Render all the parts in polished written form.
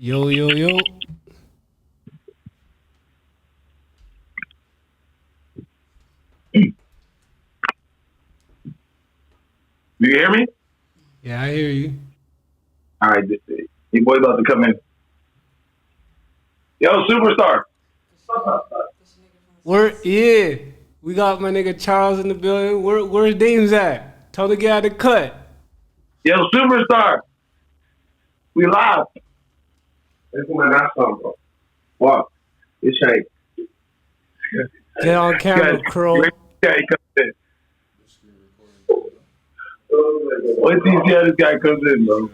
Yo, yo, yo. You hear me? Yeah, I hear you. All right, your boy about to come in. Yo, superstar. Yeah, we got my nigga Charles in the building. Where's Dames at? Tell the guy to cut. Yo, superstar. We live. This is my last song, bro. Wow. This ain't. Get on camera, Crow. Wait till you see how this guy comes in, bro.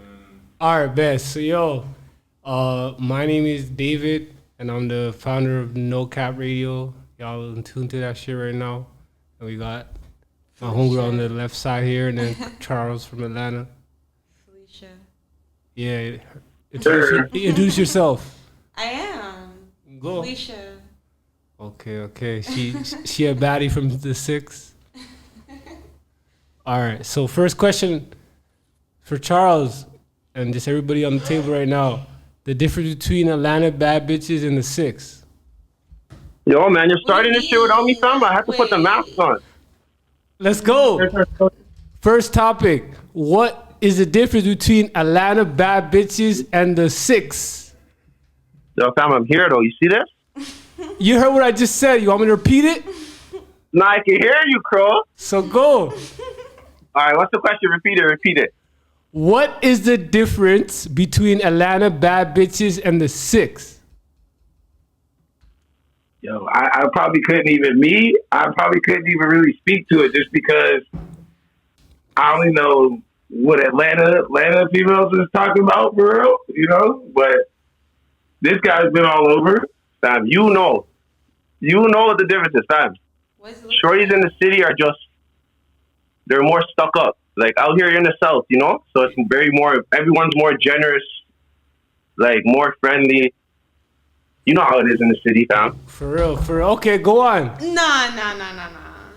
All right, best. So, yo, my name is David, and I'm the founder of No Cap Radio. Y'all in tune to that shit right now. And we got my homegirl on the left side here, and then Charles from Atlanta. Felcia. Yeah, introduce yourself. I am. Go. Felcia. Okay. She a baddie from the 6. All right. So first question for Charles and just everybody on the table right now: the difference between Atlanta bad bitches and the 6. Yo, man, you're starting this shit without me, fam. I have to put the mask on. Let's go. First topic: what is the difference between Atlanta bad bitches and the 6? Yo, fam, I'm here, though. You see this? You heard what I just said. You want me to repeat it? Nah, I can hear you, Crow. So go. All right, what's the question? Repeat it. What is the difference between Atlanta bad bitches and the 6? Yo, I probably couldn't even really speak to it just because I only know what Atlanta females is talking about for real, you know? But this guy's been all over. Fam, you know what the difference is, fam. Shorties in the city they're more stuck up. Like out here in the South, you know? So it's everyone's more generous, like more friendly. You know how it is in the city, fam. For real. Okay, go on. Nah.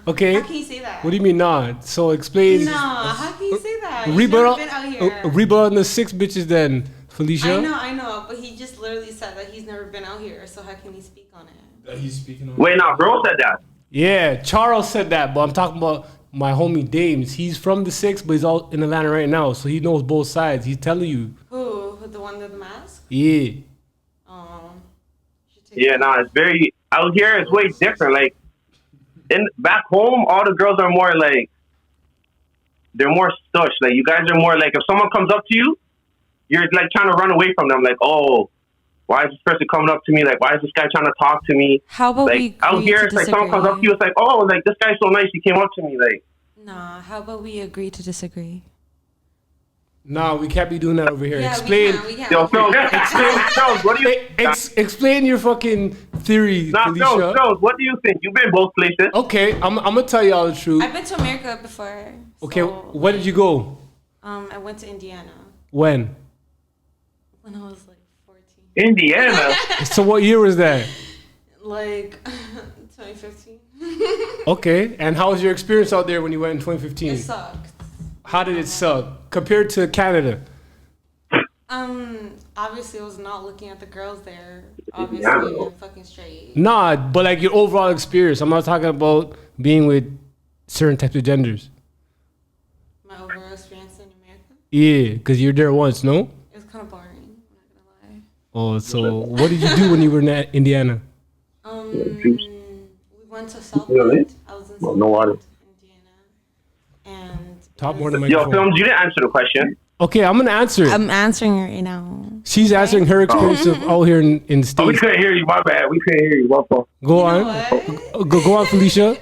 Okay. How can you say that? What do you mean, nah? So explain. Nah, how can you say that? You've never been out here. Rebut on the 6 bitches then, Felcia. I know, but he just literally said that he's never been out here, so how can he speak on it? That he's speaking on. Wait, now, bro said that. Yeah, Charles said that, but I'm talking about my homie Dames. He's from the 6, but he's all in Atlanta right now, so he knows both sides. He's telling you. Who? The one with the mask? Yeah. Yeah, nah, it's very out here. It's way different. Like back home, all the girls are more like they're more stush. Like you guys are more like if someone comes up to you, you're like trying to run away from them. Like, oh, why is this person coming up to me? Like, why is this guy trying to talk to me? How about like we out here? It's like someone comes up to you. It's like, oh, like this guy's so nice. He came up to me. Like, nah. How about we agree to disagree? Nah, we can't be doing that over here. Yeah, explain. we can. yo, Phil, what do you? Explain your fucking theory, Nah, Felcia. Phil, what do you think? You've been both places. Okay, I'm gonna tell y'all the truth. I've been to America before. Okay, so, when did you go? I went to Indiana When? when I was like 14. Indiana. So what year was that? Like 2015. Okay, and how was your experience out there when you went in 2015? It sucked. How did it suck compared to Canada? Obviously, I was not looking at the girls there. Obviously, I'm fucking straight. Nah, but like your overall experience. I'm not talking about being with certain types of genders. My overall experience in America? Yeah, because you're there once, no? It was kind of boring. I'm not gonna lie. Oh, so what did you do when you were in Indiana? We went to South Bend. I was in South no water. Bend, Indiana. And Talk more than my Yo, Phil, you didn't answer the question. Okay, I'm gonna answer it. I'm answering it right now. She's answering her experience of out here in the Oh, we States. couldn't hear you. My bad. We couldn't hear you. My fault. Go You on. know what? Go on, Felcia.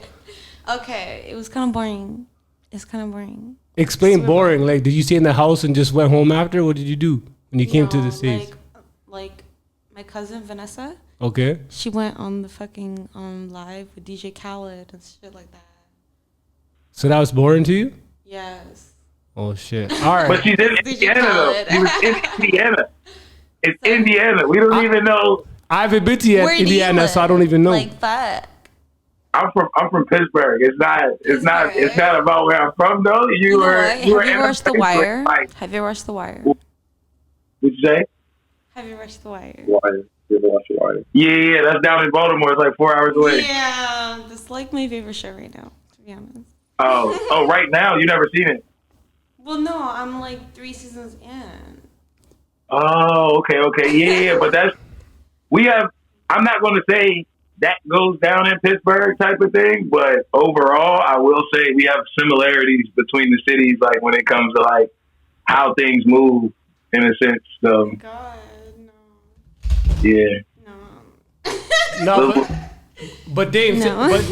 Okay, it was kind of boring. It's kind of boring. Explain Super boring. Like, did you stay in the house and just went home after? What did you do when you came to the States? Like my cousin Vanessa, Okay. she went on the fucking live with DJ Khaled and shit like that. So that was boring to you? Yes. Oh shit. All right. But she's in Indiana though. She was in Indiana. It's Indiana. We don't even know. I haven't been to yet Indiana, so I don't even know. Like fuck. I'm from Pittsburgh. It's not about where I'm from though. You were Have you in a watched The place Wire? like- Have you watched The Wire? What'd you say? Have you watched The Wire? Wire. You ever watch The Wire? Yeah, that's down in Baltimore. It's like 4 hours away. Yeah, that's like my favorite show right now, to be honest. Oh, right now you never seen it. Well, no, I'm like 3 seasons in. Oh, okay, yeah, but I'm not going to say that goes down in Pittsburgh type of thing, but overall, I will say we have similarities between the cities, like when it comes to like how things move in a sense. So, God, no. yeah. No, but Dave,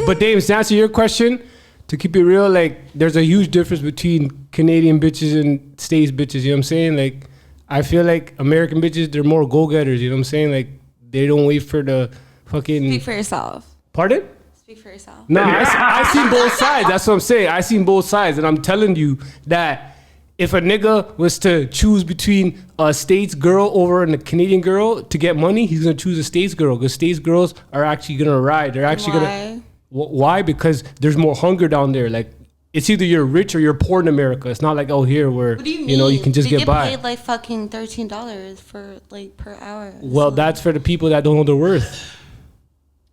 but Dave, to answer your question, to keep it real, like there's a huge difference between Canadian bitches and States bitches. You know what I'm saying? Like, I feel like American bitches, they're more go-getters. You know what I'm saying? Like, they don't wait for the fucking. Speak for yourself. Pardon? Speak for yourself. No, I seen both sides. That's what I'm saying. I seen both sides, and I'm telling you that if a nigga was to choose between a States girl over a Canadian girl to get money, he's gonna choose a States girl because States girls are actually gonna ride. They're actually gonna. Why? Because there's more hunger down there. Like, it's either you're rich or you're poor in America. It's not like out here where you can just get by. They get paid like fucking $13 for like per hour. Well, that's for the people that don't know their worth.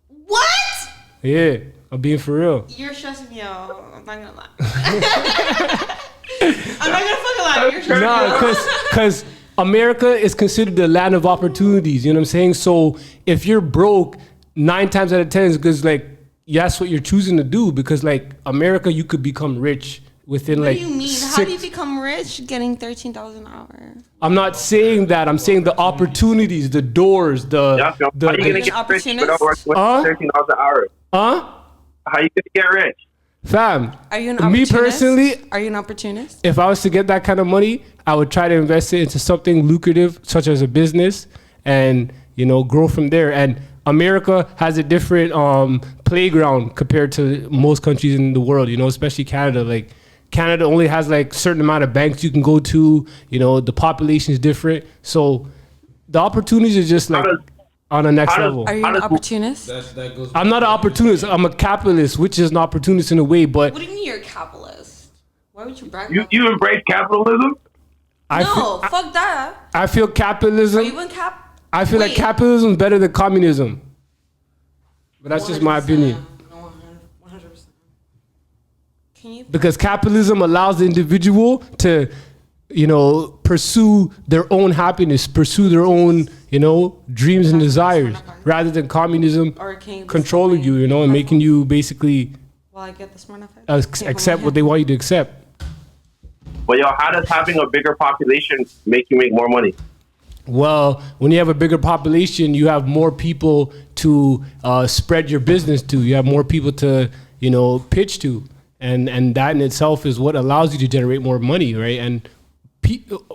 What? Yeah, I'm being for real. You're stressing me out. I'm not gonna lie. I'm not gonna fucking lie. You're stressing me out. Because America is considered the land of opportunities. You know what I'm saying? So if you're broke, 9 times out of 10 is because like that's what you're choosing to do. Because like America, you could become rich within what like. What do you mean? How do you become rich getting $13 an hour? I'm not saying that. I'm saying the opportunities, the doors, the. How you gonna get rich without working $13 an hour? How you gonna get rich? Fam, are you an opportunist? Me personally, are you an opportunist? If I was to get that kind of money, I would try to invest it into something lucrative, such as a business, and grow from there. And America has a different playground compared to most countries in the world. Especially Canada. Like Canada only has like certain amount of banks you can go to. The population is different, so the opportunities are just like. On the next level. Are you an opportunist? That goes I'm not an opportunist. I'm a capitalist, which is an opportunist in a way. But what do you mean you're a capitalist? Why would you brag? You embrace capitalism? Fuck that. I feel capitalism. Are you in I feel like capitalism is better than communism. But that's just my opinion. 100%. Can you? Because capitalism allows the individual to, pursue their own happiness, pursue their own. Dreams and desires, rather than communism controlling you, and making you basically I get the smart enough accept what they want you to accept. But how does having a bigger population make you make more money? Well, when you have a bigger population, you have more people to spread your business to. You have more people to, pitch to, and that in itself is what allows you to generate more money, right? And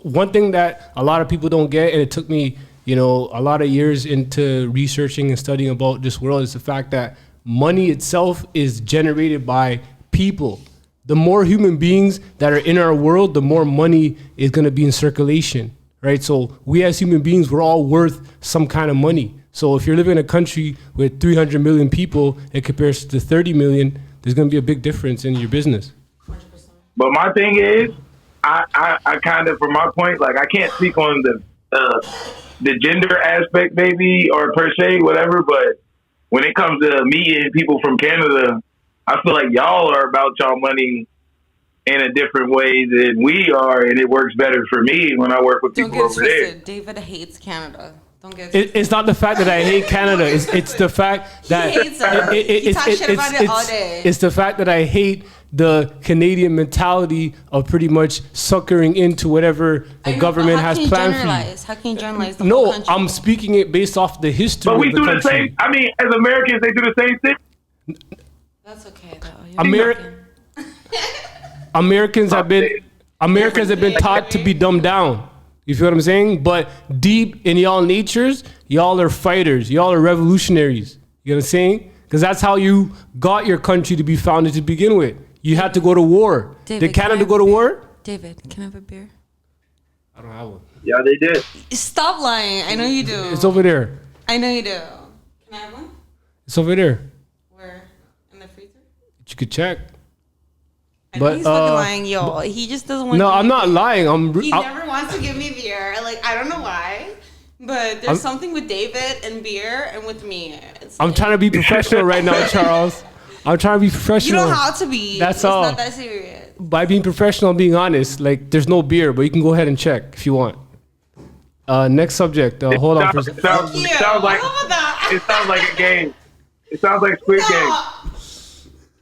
one thing that a lot of people don't get, and it took me a lot of years into researching and studying about this world, is the fact that money itself is generated by people. The more human beings that are in our world, the more money is going to be in circulation, right? So we as human beings, we're all worth some kind of money. So if you're living in a country with 300 million people and compares to 30 million, there's going to be a big difference in your business. 100%. But my thing is, I kind of, from my point, like I can't speak on the gender aspect maybe or per se, whatever, but when it comes to meeting people from Canada, I feel like y'all are about y'all money in a different way than we are, and it works better for me when I work with people over there. David hates Canada. Don't get it's not the fact that I hate Canada. It's the fact that he hates it. He talks shit about it all day. It's the fact that I hate the Canadian mentality of pretty much suckering into whatever the government has planned for you. How can you generalize the whole country? I'm speaking it based off the history. But we of the do country. the same. I mean, as Americans, they do the same thing. That's okay though. Americans have been taught to be dumbed down. You feel what I'm saying? But deep in y'all natures, y'all are fighters. Y'all are revolutionaries. You know what I'm saying? Because that's how you got your country to be founded to begin with. You had to go to war. David, did Canada go to war? David, can I have a beer? I don't have one. Yeah, they did. Stop lying. I know you do. It's over there. I know you do. Can I have one? It's over there. Where? In the freezer? You could check. I know he's fucking lying, yo. He just doesn't want. No, I'm not lying. He never wants to give me beer. Like I don't know why. But there's something with David and beer and with me. I'm trying to be professional right now, Charles. I'm trying to be professional. You don't have to be. That's it's all. It's not that serious. By being professional, I'm being honest. Like, there's no beer, but you can go ahead and check if you want. Next subject. Hold on for a second. Sounds like it sounds like a game. It sounds like Squid Game.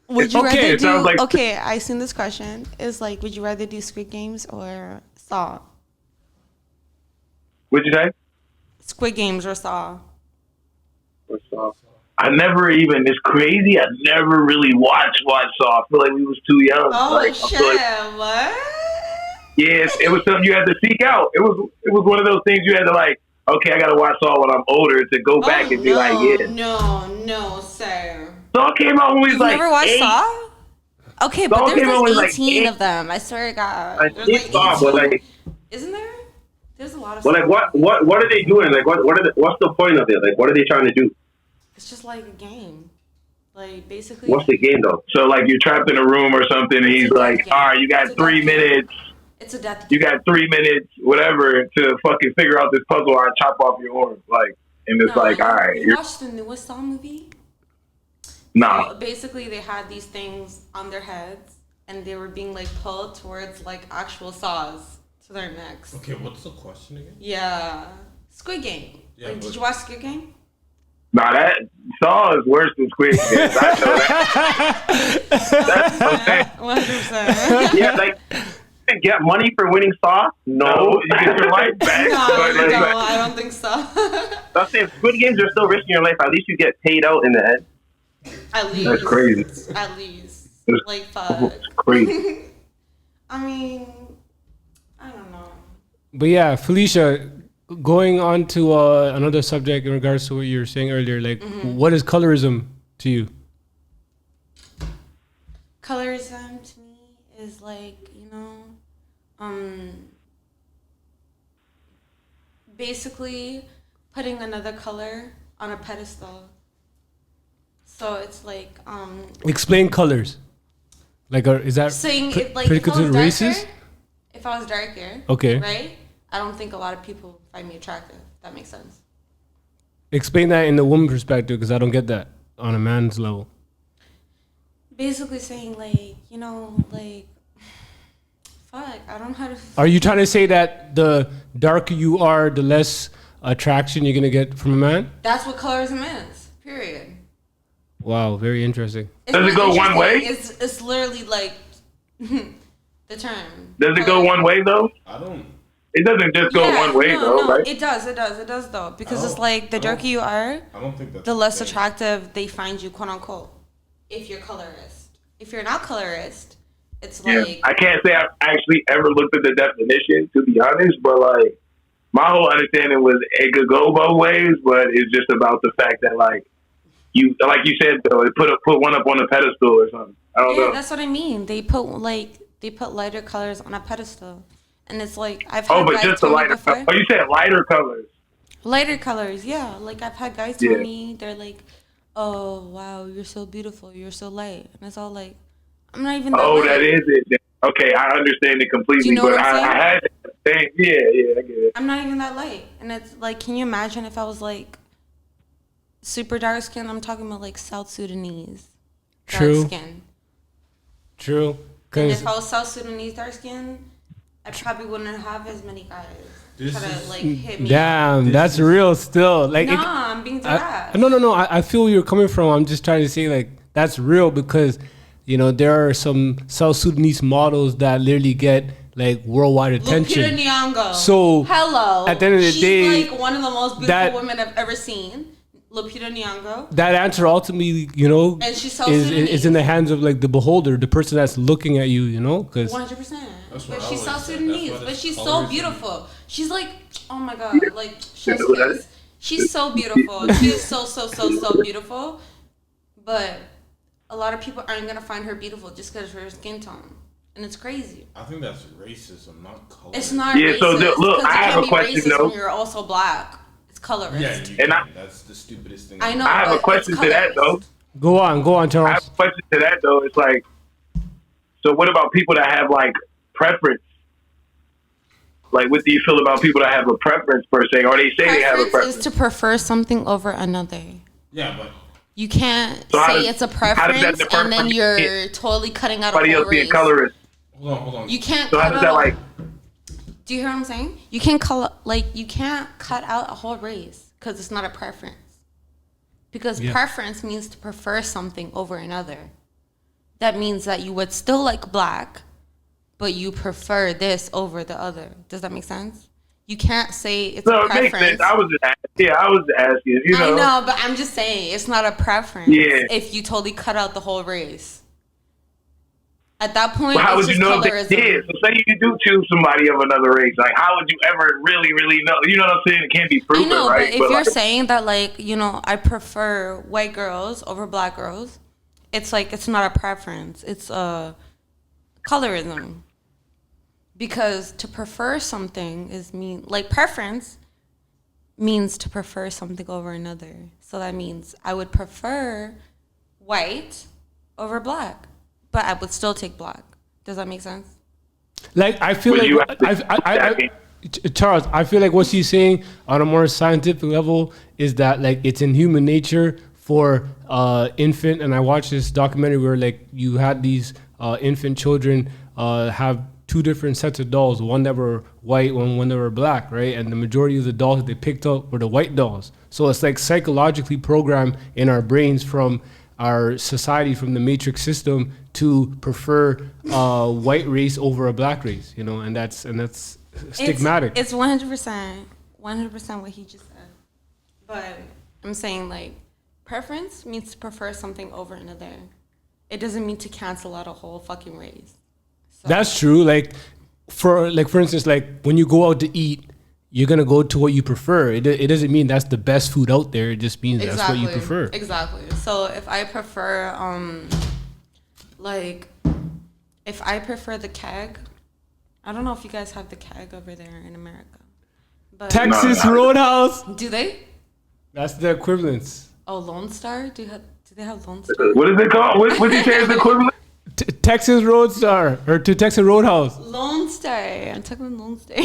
Would you Okay, rather it do? like- Okay, I seen this question. Is like, would you rather do Squid Games or Saw? What'd you say? Squid Games or Saw? I never even. It's crazy. I never really watched Saw. I feel like we was too young. Oh like, shit! What? Yes, it was something you had to seek out. It was one of those things you had to like. Okay, I gotta watch Saw when I'm older to go back and be like, yeah. No, sir. Saw came out when we was You've like never watched 8. Saw? Okay, but Saw there's came out when like we was 18 8. of them. I swear to God. I There's think like Saw, 18. but like, Isn't there? There's a lot of. But like, what are they doing? Like, what's the point of it? Like, what are they trying to do? It's just like a game. Like basically. What's the game though? so like you're trapped in a room or something, and he's a like, death game. all right, you got It's a 3 death game. minutes. It's a death. You got 3 minutes, whatever, to fucking figure out this puzzle. Or I chop off your arm, like, and it's like, all right, You watched the newest Saw movie? nah. So basically, they had these things on their heads, and they were being like pulled towards like actual saws to their necks. Okay, what's the question again? Yeah, Squid Game. Yeah, Like, but- did you watch Squid Game? Nah, that Saw is worse than Squid Game. I know that. That's okay. 100%. Yeah, like you get money for winning Saw? No, you get your life back. No, but, like, no, I don't think so. I'm saying Squid Games are still risking your life. At least you get paid out in the end. At least. That's crazy. At least. That's- Like, fuck. It's crazy. I mean, I don't know. But yeah, Felicia, going on to another subject in regards to what you were saying earlier, like, what is colorism to you? Colorism to me is like, you know, basically putting another color on a pedestal. So it's like, Explain colors. Like, is that saying cl- if, like, critical if I to was the darker, races? if I was darker, Okay. right? I don't think a lot of people find me attractive. That makes sense. Explain that in the woman perspective, because I don't get that on a man's level. Basically saying like, you know, like, fuck, I don't know how to. Are you trying to say that the darker you are, the less attraction you're gonna get from a man? That's what colorism is. Period. Wow, very interesting. It's Does it not go one way? interesting. It's literally like the term. Does it go one way though? I don't. It doesn't just go one way no, though, right? It does though. Because I it's don't- like the I don't- darker you are, I don't think that's the less thing. attractive they find you, quote unquote. If you're colorist. If you're not colorist, it's like I can't say I've actually ever looked at the definition, to be honest, but like my whole understanding was it could go both ways, but it's just about the fact that like you said though, it put one up on a pedestal or something. I don't yeah, know. that's what I mean. They put lighter colors on a pedestal, and it's like I've Oh, had but guys just the tell me lighter before. colors. Oh, you said lighter colors. Lighter colors, yeah. Like I've had guys tell Yeah. me they're like, "Oh wow, you're so beautiful. You're so light," and it's all like, I'm not even. Oh, light. that is it. Okay, I understand it completely, Do you know but what I'm I saying? had that thing. Yeah, I get it. I'm not even that light, and it's like, can you imagine if I was like super dark skin? I'm talking about like South Sudanese dark True. skin. True. And Because if I was South Sudanese dark skin, I probably wouldn't have as many guys This try to is- like hit me. damn, that's real still. Like, Nah, I'm being dead. no. I feel where you're coming from. I'm just trying to say like that's real because you know there are some South Sudanese models that literally get like worldwide attention. Lupita Nyong'o. So, hello. at the end of the She's day, like one of the most beautiful that- women I've ever seen. Lupita Nyong'o. That answer ultimately, you know, And she's South is Sudanese. in the hands of like the beholder, the person that's looking at you, you know, because 100%. That's what But I she's always South said. Sudanese. That's why But it's she's so colorism. beautiful. She's like, oh my god, like chef's You know that? kiss. She's so beautiful. She's so beautiful. But a lot of people aren't gonna find her beautiful just because of her skin tone, and it's crazy. I think that's racism, not color. It's not Yeah, racist. so look, 'cause I you have can't a be question, racist though. when you're also black. It's colorist. Yeah, you And can. That's the stupidest thing. I know. I have but a question it's to that though. colorist. go on, I have Charles. a question to that though. It's like, so what about people that have like preference? Like, what do you feel about people that have a preference per se, or they say they have a Preference preference? is to prefer something over another. Yeah, but You can't So how say does- it's a how does that preference differ and then from you're totally cutting out a Somebody whole else being race. colorist. hold on. You can't So how cut does that out. like? Do you hear what I'm saying? You can't you can't cut out a whole race because it's not a preference. Because preference means to prefer something over another. That means that you would still like black, but you prefer this over the other. Does that make sense? You can't say it's No, a it makes preference. sense. I was asking. You know. I know, but I'm just saying it's not a preference. Yeah. If you totally cut out the whole race. At that point, But how it's would you just know colorism. if they did? So say you do choose somebody of another race. Like, how would you ever really, really know? You know what I'm saying? It can't be I proven, know, right? but if you're like, saying that, like, you know, I prefer white girls over black girls, it's like it's not a preference. It's a colorism. Because to prefer something preference means to prefer something over another. So that means I would prefer white over black, but I would still take black. Does that make sense? Like I feel Well, you like have to- Charles, I feel like what she's saying on a more scientific level is that like it's in human nature for infant, and I watched this documentary where like you had these infant children have two different sets of dolls, one that were white, one that were black, right? And the majority of the dolls that they picked up were the white dolls. So it's like psychologically programmed in our brains from our society, from the matrix system, to prefer white race over a black race, you know, and that's stigmatic. It's 100% what he just said. But I'm saying like preference means to prefer something over another. It doesn't mean to cancel out a whole fucking race. So, That's true. Like for instance, like when you go out to eat, you're gonna go to what you prefer. It doesn't mean that's the best food out there. It just means that's what you prefer. Exactly. So if I prefer if I prefer the keg, I don't know if you guys have the keg over there in America. But Texas No. Roadhouse. do they? That's the equivalence. Oh, Lone Star? Do they have Lone Star? What is it called? What you say is the equivalent? Texas Roadstar or to Texas Roadhouse. Lone Star. I'm talking about Lone Star.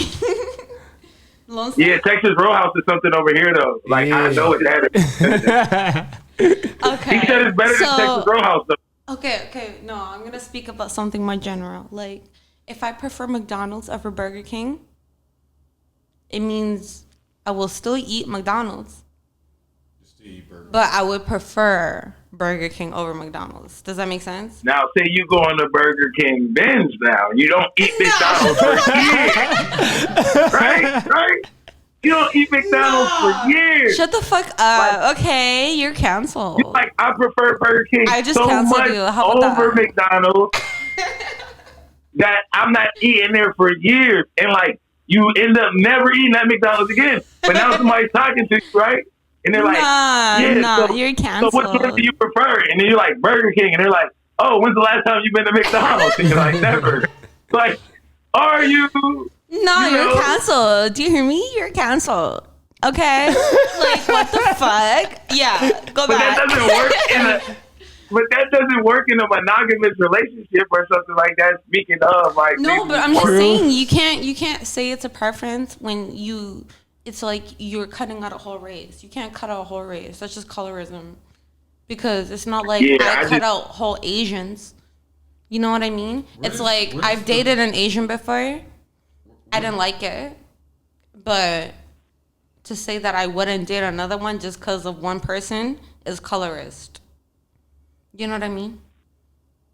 Lone Star? Yeah, Texas Roadhouse is something over here though. Like Yeah. I know what that is. Okay. He said it's better than Texas Roadhouse though. Okay. No, I'm going to speak about something more general. Like, if I prefer McDonald's over Burger King, it means I will still eat McDonald's, just to eat burger. but I would prefer Burger King over McDonald's. Does that make sense? Now say you go on the Burger King binge now. You don't eat McDonald's for years. Right? You don't eat McDonald's for years. Shut the fuck up. Okay, you're canceled. You're like, I prefer Burger King I just so canceled much you. How about over that? McDonald's that I'm not eating there for years. And like, you end up never eating at McDonald's again. But now somebody's talking to you, right? And they're like, Nah, so, you're so canceled. which one do you prefer? And then you're like, Burger King. And they're like, oh, when's the last time you've been to McDonald's? And you're like, never. Like, are you? No, You you're know? canceled. Do you hear me? You're canceled. Okay? Like, what the fuck? Yeah, go But back. that doesn't work in a. But that doesn't work in a monogamous relationship or something like that. Speaking of, like, No, maybe but I'm just True. saying you can't say it's a preference when it's like you're cutting out a whole race. You can't cut out a whole race. That's just colorism. Because it's not like Yeah, I I cut just- out whole Asians. You know what I mean? It's is- like where's I've the- dated an Asian before. I didn't like it. But to say that I wouldn't date another one just because of one person is colorist. You know what I mean?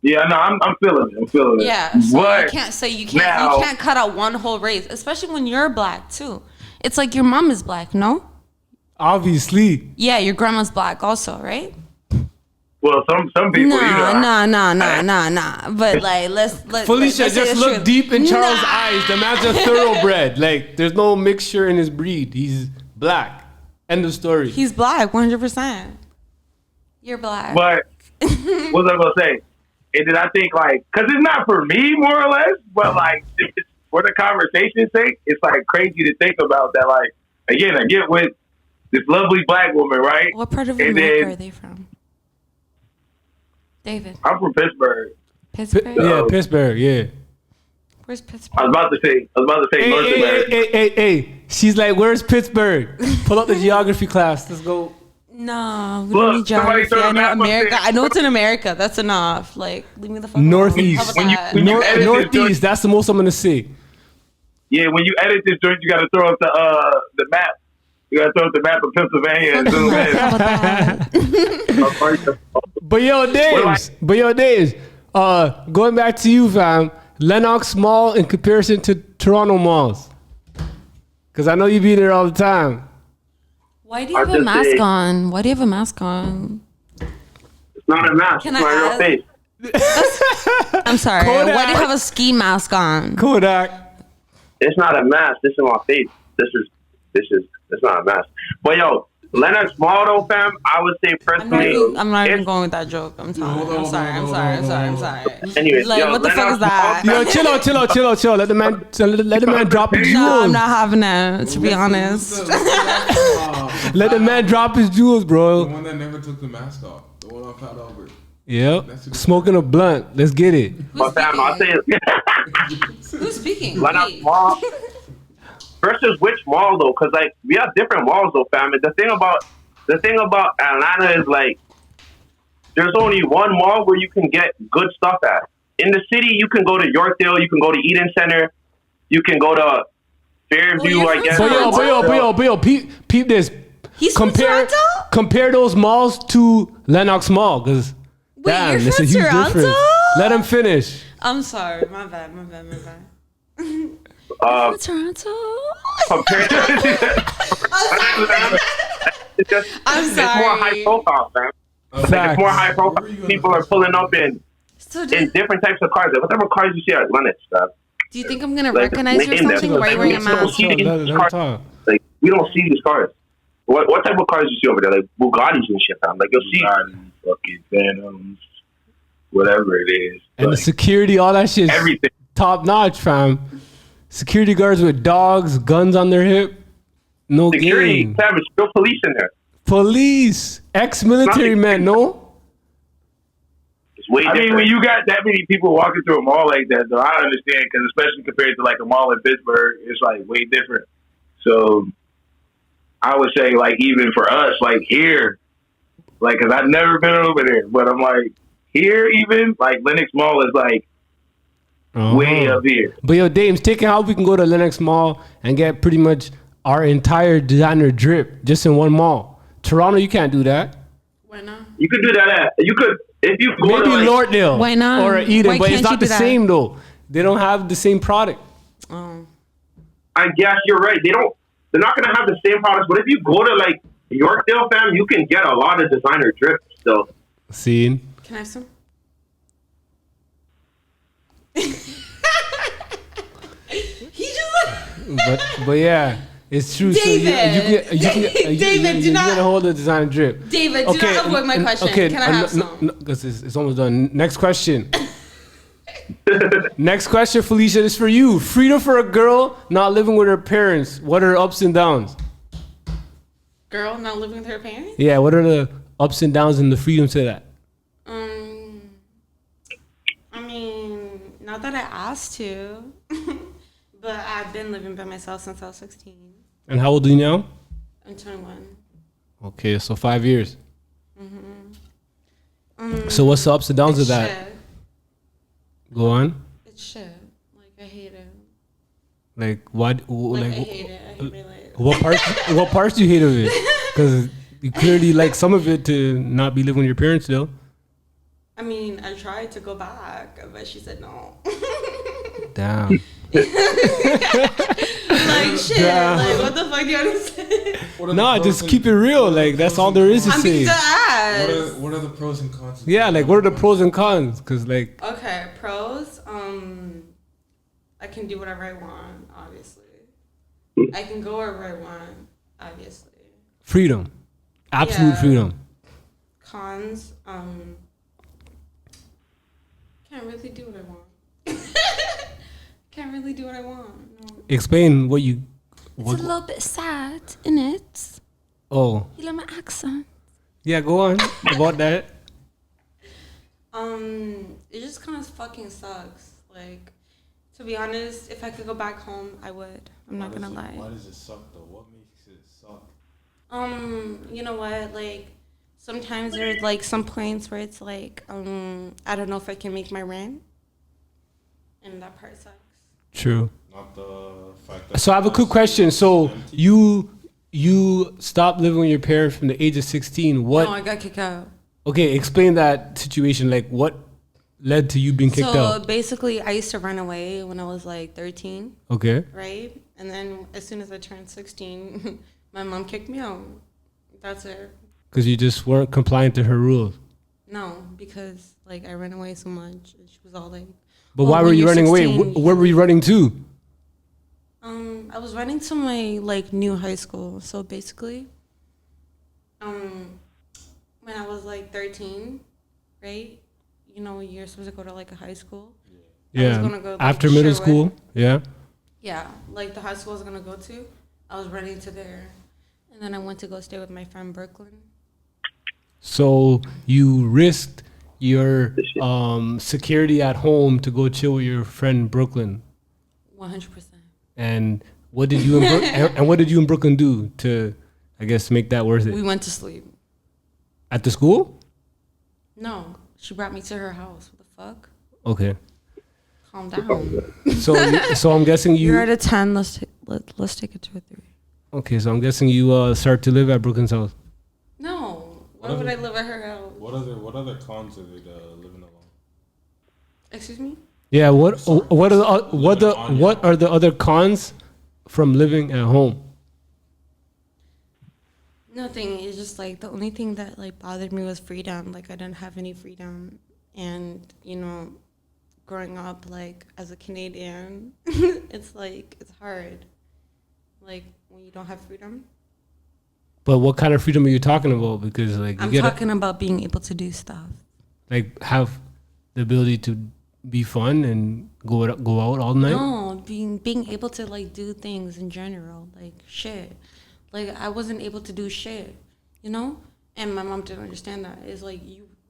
Yeah, no, I'm feeling it. I'm feeling it. Yeah, so but you can't say you now- can't cut out one whole race, especially when you're black too. It's like your mom is black, no? Obviously. Yeah, your grandma's black also, right? well, some people, Nah, you know, nah. But like, let's Felicia, let's say just the look truth. deep in Charles' Nah. eyes. The man's a thoroughbred. Like, there's no mixture in his breed. He's black. End of story. He's black, 100%. You're black. But what was I gonna say? And then I think like, cause it's not for me more or less, but like just for the conversation's sake, it's like crazy to think about that. Like again, I get with this lovely black woman, right? What part of and America then- are they from? David, I'm from Pittsburgh. Pittsburgh. Yeah, Pittsburgh. Yeah. Where's I Pittsburgh? was about to say North America. Hey. She's like, where's Pittsburgh? Pull up the geography class. Let's go. No, we Look, don't need somebody geography. throw I the know map up America. there. I know it's in America. That's enough. Like, leave me the fuck alone. Northeast. How about When you- that? when you edit this Northeast. joint- That's the most I'm gonna say. Yeah, when you edit this joint, you got to throw up the map. You got to throw up the map of Pennsylvania and zoom How in. about that? But yo, Dames. Going back to you, fam. Lenox Mall in comparison to Toronto malls. Cause I know you be there all the time. Why do you have a mask on? Why do you have a mask on? It's not a mask. Can it's I my real ask- face. I'm sorry. Kodak. Why do you have a ski mask on? Kodak. It's not a mask. This is my face. It's not a mask. But yo, Lennox Mall though, fam, I would say personally. I'm not even it's- going with that joke. I'm sorry. Hold on, I'm sorry. I'm hold sorry. on, I'm hold sorry. on, I'm sorry. Anyways, Like, yo, what the fuck is Lennox that? Mall, Yo, chill. Let the man drop his No, I'm jewels. not having it. To be honest. Let the man drop his jewels, The bro. one that never took the mask off. The one on Fat Albert. Yep. Smoking a blunt. Let's get it. but fam, I'll say Who's speaking? Lennox Wait. Mall versus which mall though? Because like we have different malls though, fam. And the thing about Atlanta is like there's only one mall where you can get good stuff at. In the city, you can go to Yorkdale, you can go to Eden Center, you can go to Fairview, you're I from guess. Toronto? But yo, peep this. He's from Toronto? Compare those malls to Lenox Mall, cause damn, you're there's a from huge Toronto? difference. Let him finish. I'm sorry. My bad. Uh, Toronto? compared it's just I'm it's more sorry. high profile, fam. Like Facts. it's more high profile. People are pulling up in So different types of cars. Like, whatever cars you see at Lennox, stuff. do you think I'm gonna Like, recognize you or name them. something? Why are you wearing a Like, mask? see these Let him cars. talk. Like we don't see these cars. What type of cars you see over there? Like Bugattis and shit, fam. Like you'll see. Bugatti, fucking Phantoms, whatever it is. And the Like, security, all that shit, everything. top notch, fam. Security guards with dogs, guns on their hip. No Security, game. fam, it's still police in there. Police, ex-military Nothing. men, no? It's way I different. mean, when you got that many people walking through a mall like that, though, I understand because especially compared to like a mall in Pittsburgh, it's like way different. So I would say like even for us, like here, like because I've never been over there, but I'm like here even like Lenox Mall is like way up here. But yo, Dames, taking how we can go to Lenox Mall and get pretty much our entire designer drip just in one mall. Toronto, you can't do that. Why not? You could do that at. You could if you go Maybe to like, Lorddale. Why not? Or Eden, Why but it's can't not you the do that? same though. They don't have the same product. Oh. I guess you're right. They're not gonna have the same products. But if you go to like Yorkdale, fam, you can get a lot of designer drip still. See? Can I have some? He just But yeah, it's true. David! So you can David, do not- get a hold of designer drip. David, do not avoid my question. Can I have some? Because it's almost done. Next question. Next question, Felicia, is for you. Freedom for a girl not living with her parents. What are her ups and downs? Girl not living with her parents? Yeah, what are the ups and downs and the freedom to that? I mean, not that I asked to, but I've been living by myself since I was 16. And how old are you now? I'm 21. Okay, so 5 years. So what's the ups and downs of It's that? shit. Go on. It's shit. Like, I hate it. Like what? Like, Like I hate it. I hate my life. what parts do you hate of it? Because you clearly like some of it to not be living with your parents still. I mean, I tried to go back, but she said no. Damn. Like, shit. Yeah. Like, what the fuck do you want to say? Nah, just keep it real. Like that's all there is to I'm say. being ass. What are the pros and cons? Yeah, like what are the pros and cons? Cause like Okay, pros. I can do whatever I want, obviously. I can go wherever I want, obviously. freedom, absolute Yeah. freedom. Cons, can't really do what I want. Can't really do what I want. No. Explain what you. It's a little bit sad, innit? Oh, You like my accent? yeah. Go on about that. It just kind of fucking sucks. Like, To be honest, if I could go back home, I would. I'm not gonna lie. Why does it suck though? What makes it suck? You know what? Like, sometimes there's like some points where it's like, I don't know if I can make my rent, and that part sucks. True. Not the fact that. So I have a quick question. So you stopped living with your parents from the age of 16. What? No, I got kicked out. Okay, explain that situation. Like, what led to you being kicked So out? basically, I used to run away when I was like 13, Okay. right? And then as soon as I turned 16, my mom kicked me out. That's it. Because you just weren't compliant to her rules. No, because like I ran away so much, and she was all like, But "Oh, why were when you you're running away? 16, Where were you running to? I was running to my like new high school. So basically, when I was like 13, right? You know, you're supposed to go to like a high school. I was Yeah. gonna go, like, After middle Sherwood. school. Yeah. Yeah, like the high school I was gonna go to, I was running to there, and then I went to go stay with my friend Brooklyn. So you risked your security at home to go chill with your friend Brooklyn. 100%. And what did you and what did you in Brooklyn do to, I guess, make that worth it? We went to sleep. At the school? No, she brought me to her house. What the fuck? Okay. Calm down. So I'm guessing You're at you. a 10. Let's take it to a 3. Okay, so I'm guessing you start to live at Brooklyn's house. No. Why What would if I it- live at her house? What other cons of it living alone? Excuse me? Yeah. What are the other cons from living at home? Nothing. It's just like the only thing that like bothered me was freedom. Like I didn't have any freedom, and you know, growing up like as a Canadian, it's like it's hard. Like when you don't have freedom. But what kind of freedom are you talking about? Because like you I'm get talking about being able to do stuff. like have the ability to be fun and go out all night. No, being able to like do things in general, like shit. Like I wasn't able to do shit, you know? And my mom didn't understand that. It's like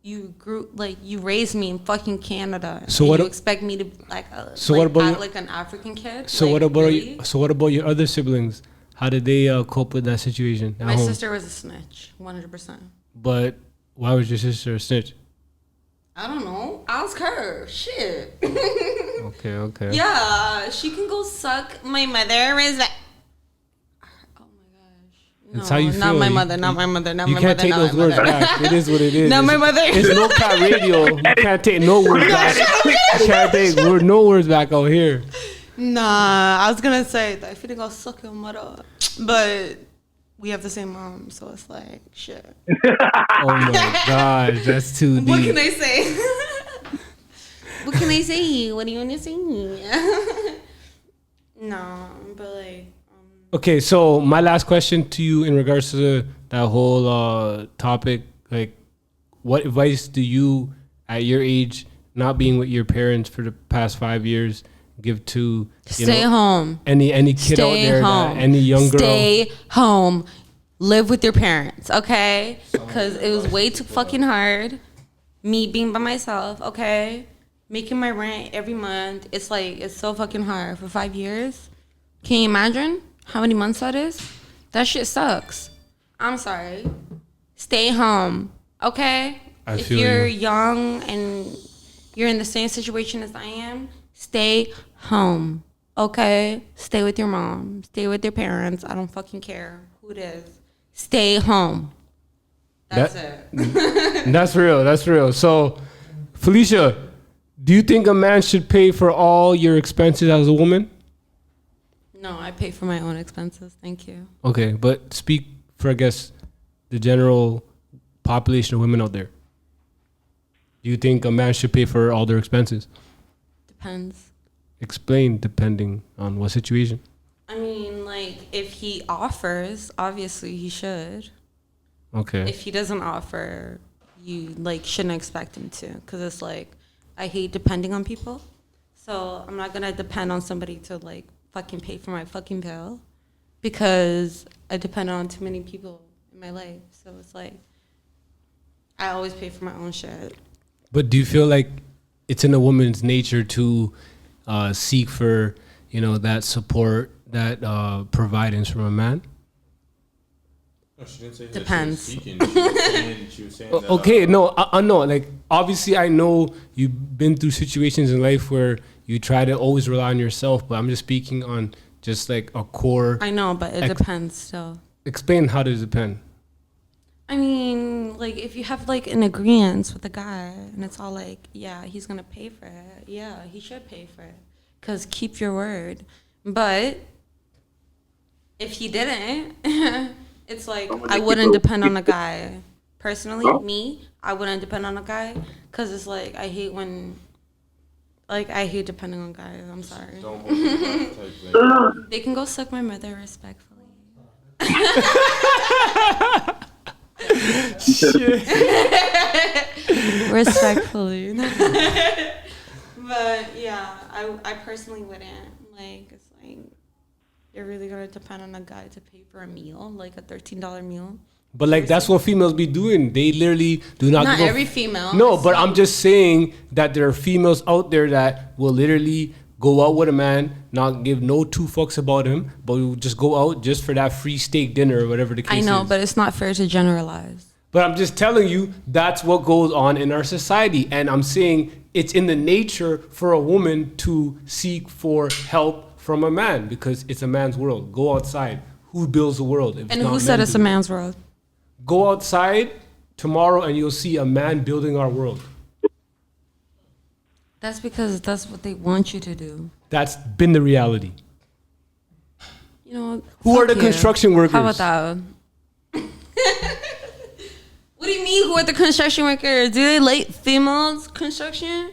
you grew like you raised me in fucking Canada. So and what? you expect me to like So like, what about act your- like an African kid? So Like, what about really? what about your other siblings? How did they cope with that situation at My home? sister was a snitch, 100%. But why was your sister a snitch? I don't know. Ask her. Shit. Okay. Yeah, she can go suck my mother is like. Oh my gosh. That's how you Not feel. my You- mother. Not my mother. Not You my can't mother. take not those my words mother. back. It is what it is. Not my mother. It's no cat radio. You can't take no words back. You can't take no words back out here. Nah, I was gonna say that if you go suck your mother, but we have the same mom, so it's like shit. Oh my gosh, that's too What can deep. I say? What can I say? What do you want to say? No, but like, Okay, so my last question to you in regards to that whole topic, like, what advice do you, at your age, not being with your parents for the past 5 years, give to stay home. any kid out Stay there, home. any young girl? Stay home. Live with your parents, okay? Because it was way too fucking hard. Me being by myself, okay? Making my rent every month. It's like, it's so fucking hard for 5 years. Can you imagine how many months that is? That shit sucks. I'm sorry. Stay home, okay? I If feel you're you. young and you're in the same situation as I am, stay home, okay? Stay with your mom. Stay with your parents. I don't fucking care who it is. Stay home. That's it. That's real. That's real. So, Felicia, do you think a man should pay for all your expenses as a woman? No, I pay for my own expenses. Thank you. Okay, but speak for, I guess, the general population of women out there. Do you think a man should pay for all their expenses? Depends. Explain, depending on what situation. I mean, like, if he offers, obviously he should. Okay. If he doesn't offer, you, like, shouldn't expect him to. Because it's like, I hate depending on people. So I'm not going to depend on somebody to, like, fucking pay for my fucking bill. Because I depend on too many people in my life. So it's like, I always pay for my own shit. But do you feel like it's in a woman's nature to seek for, that support, that providence from a man? No, she didn't say Depends. that she was seeking. She was saying that. Okay, no, I know. Like, obviously, I know you've been through situations in life where you try to always rely on yourself, but I'm just speaking on just like a core. I know, but it depends still. Explain how does it depend? I mean, like, if you have, like, an agreement with a guy, and it's all like, yeah, he's going to pay for it. Yeah, he should pay for it. Because keep your word. But if he didn't, it's like, I wouldn't depend on a guy. Personally, me, I wouldn't depend on a guy. Because it's like, I hate depending on guys. I'm sorry. Don't hold me back type thing. They can go suck my mother respectfully. Respectfully. But yeah, I personally wouldn't. Like, it's like, you're really gonna depend on a guy to pay for a meal, like a $13 meal. But like, that's what females be doing. They literally do not. Not give every female. No, but I'm just saying that there are females out there that will literally go out with a man, not give no two fucks about him, but will just go out just for that free steak dinner or whatever the case is. I know, but it's not fair to generalize. But I'm just telling you, that's what goes on in our society. And I'm saying it's in the nature for a woman to seek for help from a man because it's a man's world. Go outside. Who builds the world? And who said it's a man's world? Go outside tomorrow and you'll see a man building our world. That's because that's what they want you to do. That's been the reality. You know, Who are the you. construction workers? How about that? What do you mean, who are the construction workers? Do they like females construction?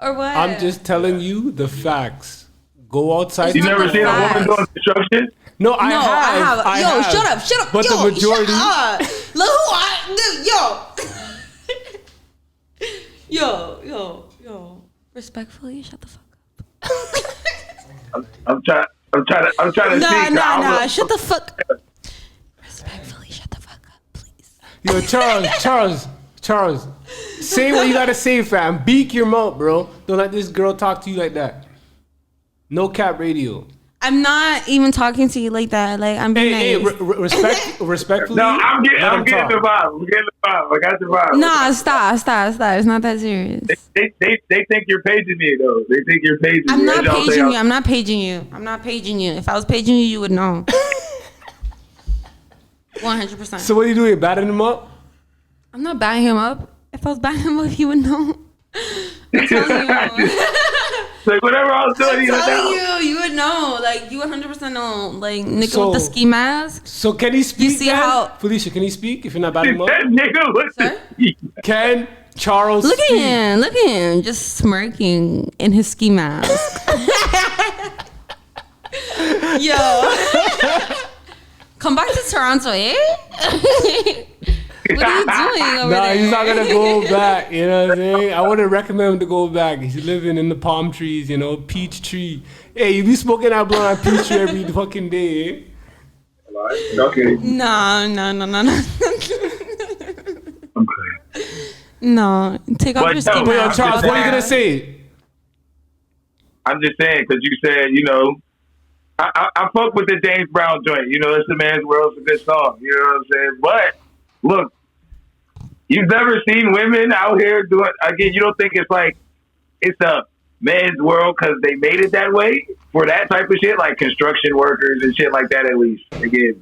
Or what? I'm just telling you the facts. Go outside. You It's not never the seen a woman facts. doing construction? No, I No, have. I have. Yo, have. shut up. But Yo, the majority. Shut up. Look who Yo. Respectfully, shut the fuck up. I'm trying to see. Nah. Shut the fuck up. Respectfully, shut the fuck up, please. Yo, Charles. Say what you gotta say, fam. Beak your mouth, bro. Don't let this girl talk to you like that. No cap radio. I'm not even talking to you like that. Like, I'm being nice. Respectfully. No, I'm getting let him the talk. vibe. I'm getting the vibe. I got the vibe. Nah, stop. It's not that serious. They think you're paging me though. They think you're paging me. I'm not As y'all say, paging you. I'm not paging you. If I was paging you, you would know. 100%. So what are you doing? Batting him up? I'm not batting him up. If I was batting him up, he would know. I'm telling you. Like whatever I was doing, I'm you know. telling you would know. Like, you would 100% know. Like, nigga So- with the ski mask. So can he speak? You see then? how- Felicia, can he speak if you're not batting him up? That nigga was Sir? Can Charles Look speak? at him, just smirking in his ski mask. Yo. Come back to Toronto, eh? What are you doing over Nah, there? he's not gonna go back. You know what I'm saying? I wouldn't recommend him to go back. He's living in the palm trees, peach tree. Hey, you be smoking that blunt on peach tree every fucking day, eh? Okay. No. Okay. No, take off But your ski no, Wait, mask. Charles, what are you Yeah. gonna say? I'm just saying because you said I fuck with the James Brown joint. It's a man's world. It's a good song. You know what I'm saying? But look, you've never seen women out here doing. Again, you don't think it's a man's world because they made it that way for that type of shit, like construction workers and shit like that. At least, again,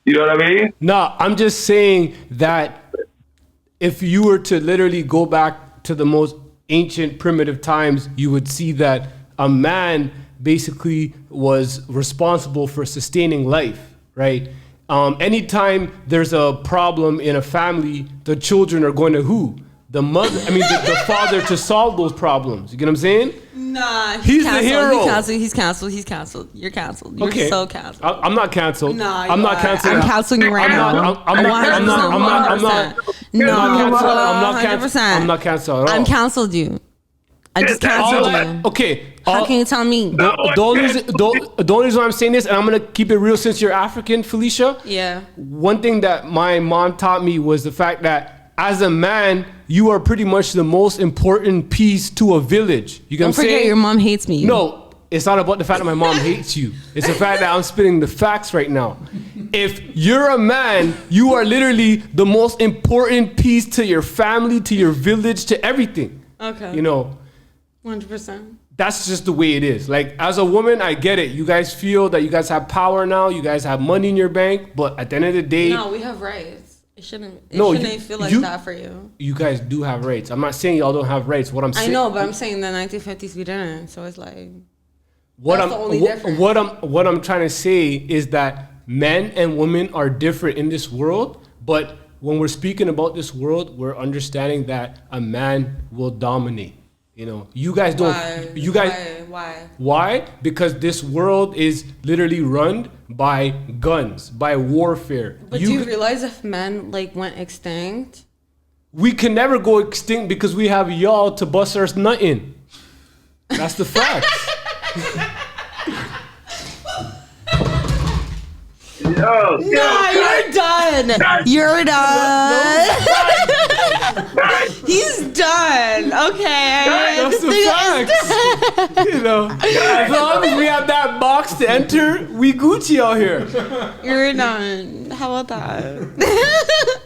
you know what I mean? No, I'm just saying that if you were to literally go back to the most ancient primitive times, you would see that a man basically was responsible for sustaining life, right? Anytime there's a problem in a family, the children are going to who? The mother, the father to solve those problems. You get what I'm saying? Nah, He's the canceled. hero. He's canceled. You're canceled. You're Okay. so canceled. I'm not canceled. Nah, I'm you not are. canceled. I'm canceling you right now. I'm not. I'm not. I'm not. I'm not. No, I'm not canceled. I'm not 100%. canceled. I'm not canceled at all. I'm canceled you. I just canceled you. Okay. How can you tell me? The only reason why I'm saying this, and I'm gonna keep it real since you're African, Felicia. Yeah. One thing that my mom taught me was the fact that as a man, you are pretty much the most important piece to a village. You get Don't what I'm forget saying? your mom hates me. No, it's not about the fact that my mom hates you. It's the fact that I'm spitting the facts right now. If you're a man, you are literally the most important piece to your family, to your village, to everything. Okay. You know, 100%. that's just the way it is. Like, as a woman, I get it. You guys feel that you guys have power now. You guys have money in your bank. But at the end of the day, No, we have rights. It shouldn't feel like you- that for you. you guys do have rights. I'm not saying y'all don't have rights. What I'm I saying, know, but I'm saying the 1950s we didn't. So it's like, what that's I'm the only what, difference. what I'm trying to say is that men and women are different in this world, but when we're speaking about this world, we're understanding that a man will dominate. You know, you guys don't. why? You guys. Why? Why? Because this world is literally run by guns, by warfare. But do you realize if men like went extinct? We can never go extinct because we have y'all to bust our nut in. That's the fact. Yo, No, you're done. You're done. He's done. Okay. That's the facts. You know, as long as we have that box to enter, we Gucci out here. You're done. How about that?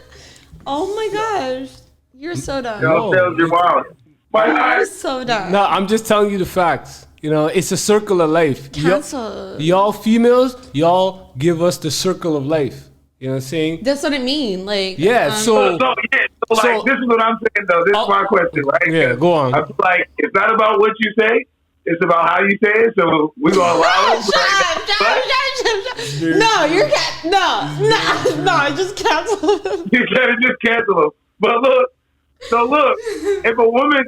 Oh my gosh. You're so done. yo, Sales, you're wild. You're so done. No, I'm just telling you the facts. You know, it's a circle of life. Cancel. Y'all females, y'all give us the circle of life. You know what I'm saying? That's what it mean. Like, Yeah, so So this is what I'm saying though. This is my question, right? Yeah, go on. I feel like it's not about what you say; it's about how you say it. So we gonna allow it. Shut up. No, you're no, just cancel. You gotta just cancel them. But look, if a woman,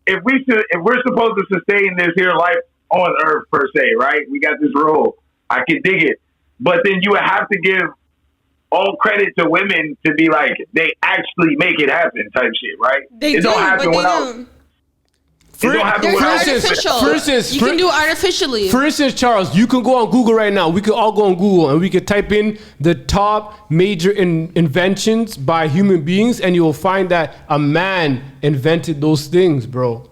if we're supposed to sustain this here life on Earth per se, right? We got this rule. I can dig it, but then you would have to give all credit to women to be like they actually make it happen type shit, right? They it do, don't happen but they without. don't. It don't happen They're without. artificial. You can do artificially. For instance, Charles, you can go on Google right now. We could all go on Google and we could type in the top major inventions by human beings, and you will find that a man invented those things, bro.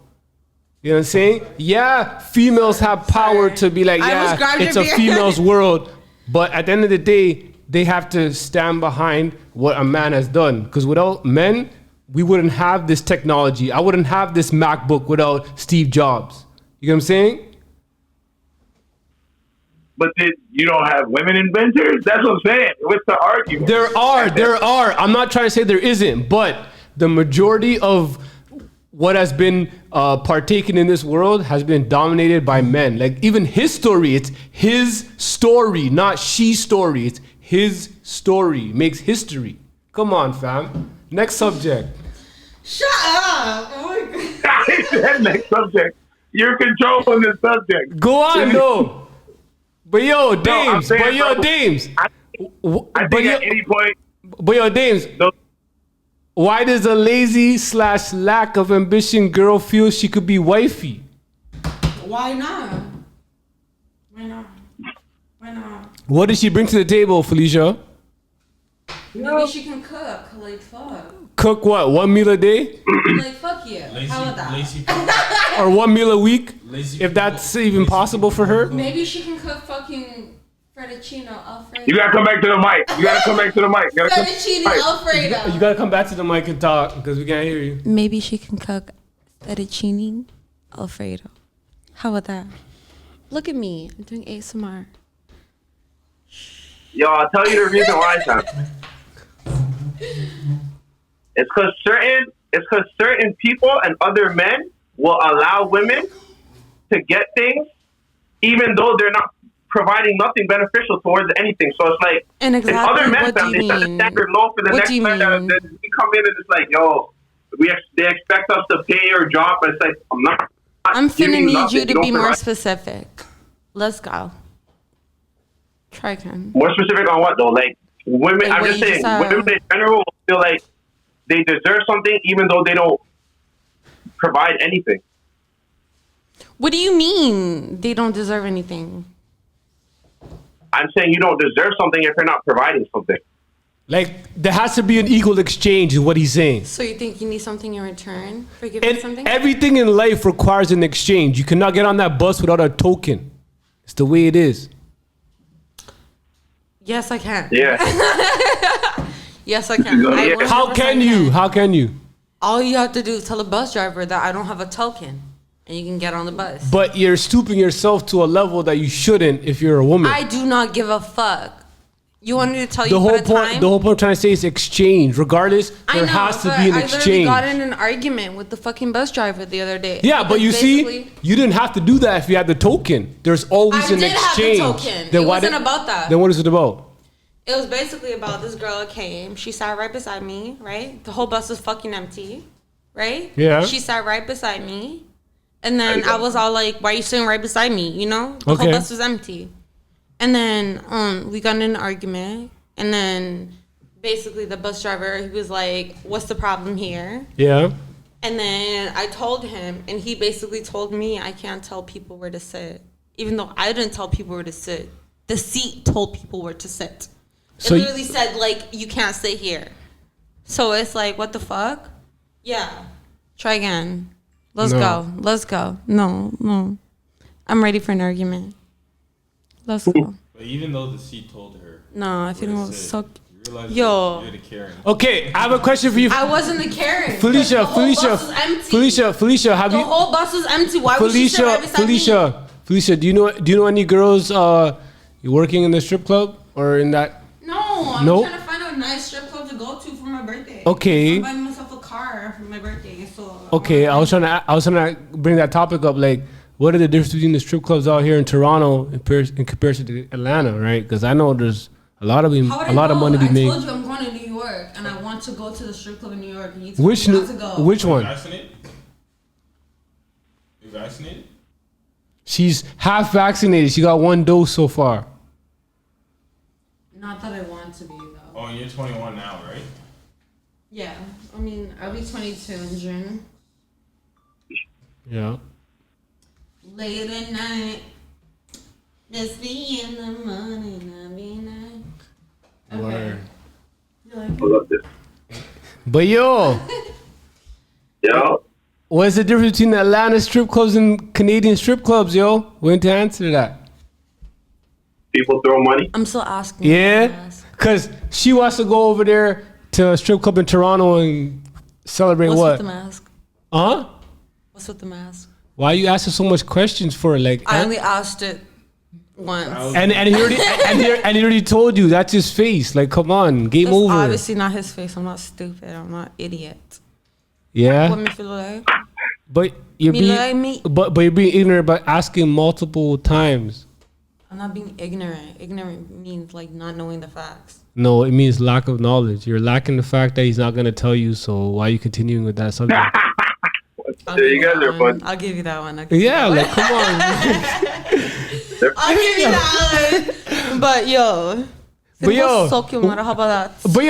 You know what I'm saying? Yeah, females have power to be like, I almost yeah, grabbed it's your a beer. female's world. But at the end of the day, they have to stand behind what a man has done. Because without men, we wouldn't have this technology. I wouldn't have this MacBook without Steve Jobs. You know what I'm saying? But then you don't have women inventors? That's what I'm saying. What's the argument? There are. I'm not trying to say there isn't, but the majority of what has been partaken in this world has been dominated by men. Like even his story, it's his story, not she's story. It's his story, makes history. Come on, fam. Next subject. Shut up. Oh my God. I said next subject. You're controlling the subject. Go on, no. But yo, Dames. saying, But yo, bro, Dames. I But think yo, at any point, but yo, Dames. no, Why does a lazy / lack of ambition girl feel she could be wifey? Why not? Why not? Why not? What does she bring to the table, Felicia? Maybe she can cook. Like, fuck. Cook what? 1 meal a day? Like, fuck you. How about that? Lazy, Or 1 meal a week? lazy. If that's even possible for her? Maybe she can cook fucking fettuccine Alfredo. you gotta come back to the mic. You gotta come back to the mic. You gotta come Fettuccine Right. Alfredo. You gotta come back to the mic and talk because we can't hear you. Maybe she can cook fettuccine Alfredo. How about that? Look at me. I'm doing ASMR. Yo, I'll tell you the reason why, Sam. It's because certain people and other men will allow women to get things, even though they're not providing nothing beneficial towards anything. So it's like, And in exactly other men's what do them, you they set the mean? standard low for the What next do you man. That mean? we come in and it's like, yo, they expect us to pay or drop. It's like, I'm giving finna need nothing. you to don't be more provide- specific. Let's go. Try again. More specific on what though? Like women, Like I'm what just you saying, just said. women in general will feel like they deserve something even though they don't provide anything. What do you mean they don't deserve anything? I'm saying you don't deserve something if you're not providing something. Like there has to be an equal exchange, is what he's saying. So you think you need something in return for giving And something? everything in life requires an exchange. You cannot get on that bus without a token. It's the way it is. Yes, I can. Yeah. Yes, I can. I How 100% can you? How can you? All you have to do is tell a bus driver that I don't have a token, and you can get on the bus. But you're stooping yourself to a level that you shouldn't if you're a woman. I do not give a fuck. You want me to tell you The what whole a point. time? The whole point I'm trying to say is exchange. Regardless, I there know, has to but be an I literally exchange. got in an argument with the fucking bus driver the other day. Yeah, but Because you see, basically- you didn't have to do that if you had the token. There's always I an did have the exchange. token. Then It why wasn't did- about that. Then what is it about? It was basically about this girl that came. She sat right beside me, right? The whole bus was fucking empty, right? Yeah. She sat right beside me. And then I was all like, why are you sitting right beside me? You know? The Okay. whole bus was empty. And then we got in an argument. And then basically the bus driver, he was like, what's the problem here? Yeah. And then I told him, and he basically told me I can't tell people where to sit. Even though I didn't tell people where to sit. The seat told people where to sit. So It you- literally said, like, you can't sit here. So it's like, what the fuck? Yeah. Try again. Let's No. go. Let's go. No. I'm ready for an argument. Let's go. But even though the seat told her, No, I think it where to was sit, so... you realize Yo. you're the Karen. Okay, I have a question for you, I wasn't the Karen. Felicia. The whole bus was empty. Felicia, have The you? whole bus was empty. Why would she sit right beside me? Felicia, do you know any girls working in the strip club or in that? No, I'm No? trying to find a nice strip club to go to for my birthday. Okay. I'm buying myself a car for my birthday, so. Okay, I was trying to bring that topic up. Like, what are the difference between the strip clubs out here in Toronto in comparison to Atlanta, right? Because I know there's a lot of How would I money to go? be made. I told you I'm going to New York, and I want to go to the strip club in New York. And you told Which me new, not to go. which Are you one? vaccinated? You vaccinated? She's half vaccinated. She got 1 dose so far. Not that I want to be though. Oh, and you're 21 now, right? Yeah, I mean I'll be 22 in June. Yeah. Late at night, just be in the morning, I'll be night. Okay. Word. You like it? I love this. But yo, Yo, what's the difference between the Atlanta strip clubs and Canadian strip clubs, yo? When to answer that? people throw money. I'm still asking. Yeah, because she wants to go over there to a strip club in Toronto and celebrate What's what? with the mask? Huh? What's with the mask? Why you asking so much questions for it? Like, I only asked it once. and he already and he already told you that's his face. Like, come on, game That's over. obviously not his face. I'm not stupid. I'm not idiot. Yeah, What me feel like? but you're Me like me. but you're being ignorant by asking multiple times. I'm not being ignorant. Ignorant means like not knowing the facts. No, it means lack of knowledge. You're lacking the fact that he's not gonna tell you. So why are you continuing with that subject? I'll Yeah, give you guys that are one. fun. I'll give you that one. I'll give Yeah, you like that come on. one. I'll give you that one. But yo. But yo. So cute, man. How about that? But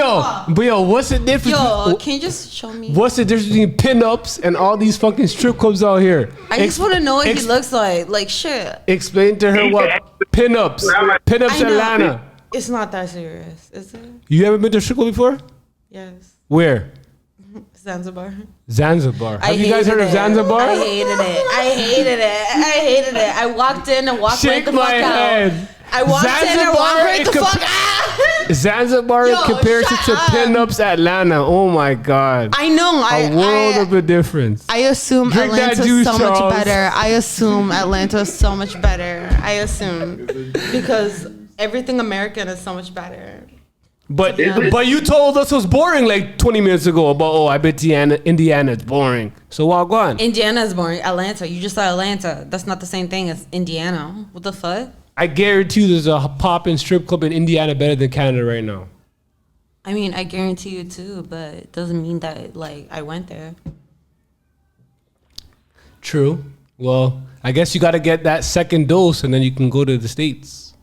yo, what's the difference? Yo, can you just show me? What's the difference between pinups and all these fucking strip clubs out here? I just want to know what ex- he looks like. Like shit. Explain to her what pinups. Pinups I know. Atlanta. It's not that serious, is it? You haven't been to a strip club before? Yes. Where? Zanzibar. Zanzibar. I Have you guys hated heard of it. Zanzibar? I hated it. I walked in and walked Shake right the my fuck head. out. I walked in and Zanzibar, walked right the it fuck out. Zanzibar in Yo, comparison shut to up. pinups Atlanta. Oh my God. I know. A world of a difference. I assume Drink that Atlanta's juice, so Charles. much better. I assume Atlanta's so much better. I assume because everything American is so much better. But it- but you told us it was boring like 20 minutes ago about, I bet Indiana is boring. So walk on. Indiana is boring. Atlanta. You just said Atlanta. That's not the same thing as Indiana. What the fuck? I guarantee you there's a pop-in strip club in Indiana better than Canada right now. I mean, I guarantee you too, but it doesn't mean that like I went there. True. Well, I guess you got to get that second dose and then you can go to the States.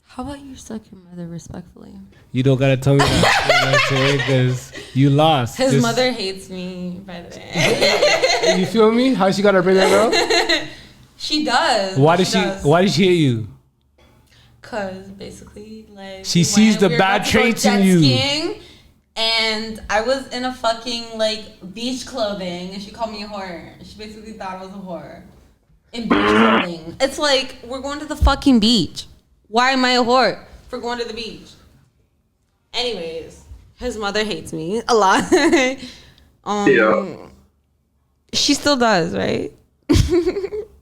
How about you suck your mother respectfully? You don't got to tell me that because you lost. His Just- mother hates me, by the way. You feel me? How she got to bring that up? She does. Why did she does. hate you? Cause basically, like She sees the bad traits in you. Skiing, and I was in a fucking like beach clothing, and she called me a whore. She basically thought I was a whore in beach clothing. It's like we're going to the fucking beach. Why am I a whore for going to the beach? Anyways, his mother hates me a lot. Yeah. She still does, right?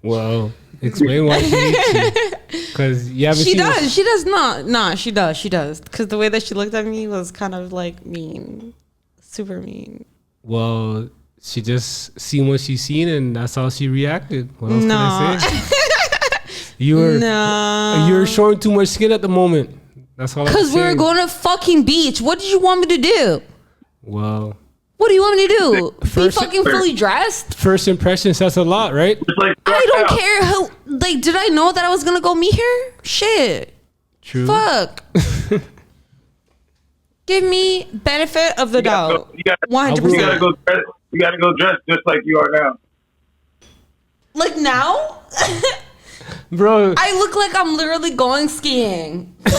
Well, explain why she hates you. Because you haven't She seen does. us. She does not. Nah, she does. She does. Because the way that she looked at me was kind of like mean. Super mean. Well, she just seen what she seen, and that's how she reacted. What else can I say? You were showing too much skin at the moment. That's all. Because we were going to fucking beach. What did you want me to do? Well, what do you want me to do? Be First- fucking fully dressed? first impression says a lot, right? Just like I don't care who. Like, did I know that I was gonna go meet her? Shit. True. Fuck. Give me benefit of the doubt. You gotta 100%. go. You gotta go dressed just like you are now. Like now? Bro, I look like I'm literally going skiing. So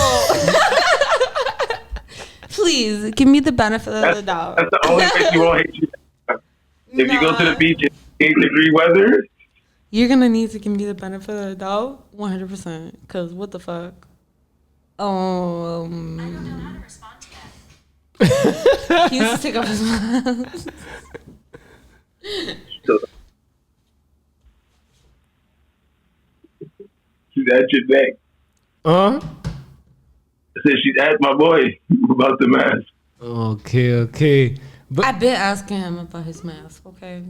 please give me the benefit of the doubt. That's the only thing you won't hate you. If you go to the beach in 8-degree weather, You're gonna need to give me the benefit of the doubt, 100%. Cause what the fuck? I don't know how to respond to that. He used to take off his mask. she's at your neck. huh? I said she's at my boy about the mask. Okay. But I've been asking him about his mask. Okay.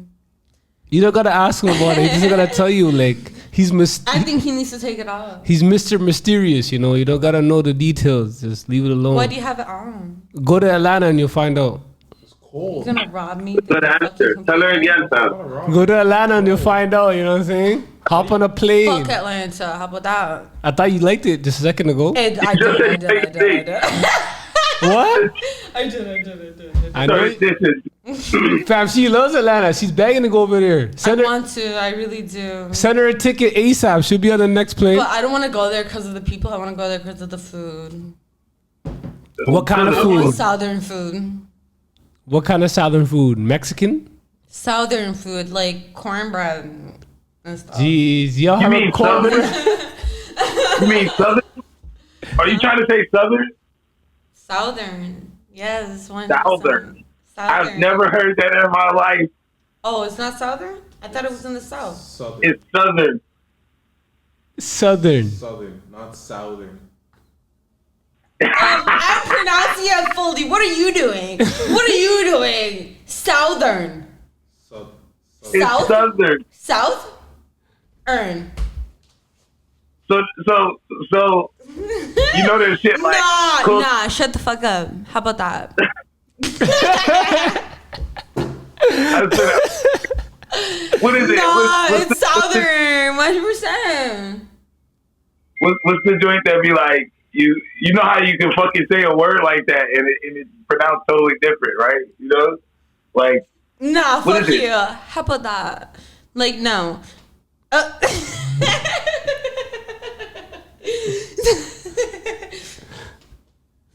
you don't gotta ask him about it. He just gotta tell you, like, I think he needs to take it off. he's Mr. Mysterious, you know. You don't gotta know the details. Just leave it alone. Why do you have it on? Go to Atlanta and you'll find out. You're gonna rob me? Good answer. Tell her again, fam. Go to Atlanta and you'll find out, you know what I'm saying? Hop on a plane. Fuck Atlanta. How about that? I thought you liked it just a second ago. I did. What? I did. I know. Sorry, this is Fam, she loves Atlanta. She's begging to go over there. I Send her, want to. I really do. send her a ticket ASAP. She'll be on the next plane. But I don't want to go there because of the people. I want to go there because of the food. What kind of food? Southern food. What kind of southern food? Mexican? Southern food, like cornbread and stuff. Jeez, y'all You have a mean cornbread? Southern? You mean Southern? Are you trying to say Southern? Southern. Yes, 100%. Southern. I've Southern. never heard that in my life. Oh, it's not Southern? I thought it was in the South. Southern. It's Southern. Southern. Southern, not southern. I'm pronouncing it fully. What are you doing? What are you doing? Southern. It's South? Southern. South? Earn. So you know there's shit like Nah, shut the fuck up. How about that? What is it? Nah, What's it's Southern. 100%. What's the joint that be like? You know how you can fucking say a word like that and it's pronounced totally different, right? You know, like Nah, What fuck is it? you. How about that? Like, no.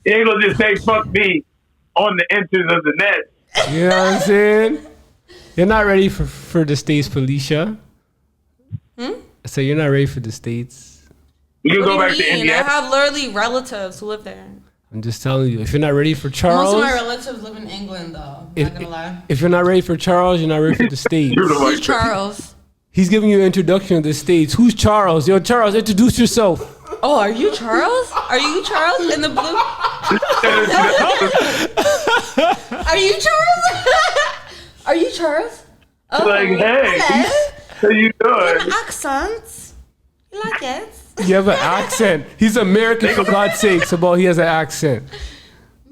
you ain't gonna just say fuck me on the entrance of the net. You know what I'm saying? You're not ready for the States, Felicia. So you're not ready for the States. You What can do go you back to mean? I Indiana. have literally relatives who live there. I'm just telling you. If you're not ready for Charles, Most of my relatives live in England, though. if, Not gonna lie. if you're not ready for Charles, you're not ready for the States. You're the Who's white Charles? He's giving you an introduction to the States. Who's Charles? Yo, Charles, introduce yourself. Oh, are you Charles? Are you Charles in the blue? Are you Charles? Are you Charles? Oh, Like, hey, hello. how you doing? An accent. You like it? You have an accent. He's American, for God's sakes. About he has an accent.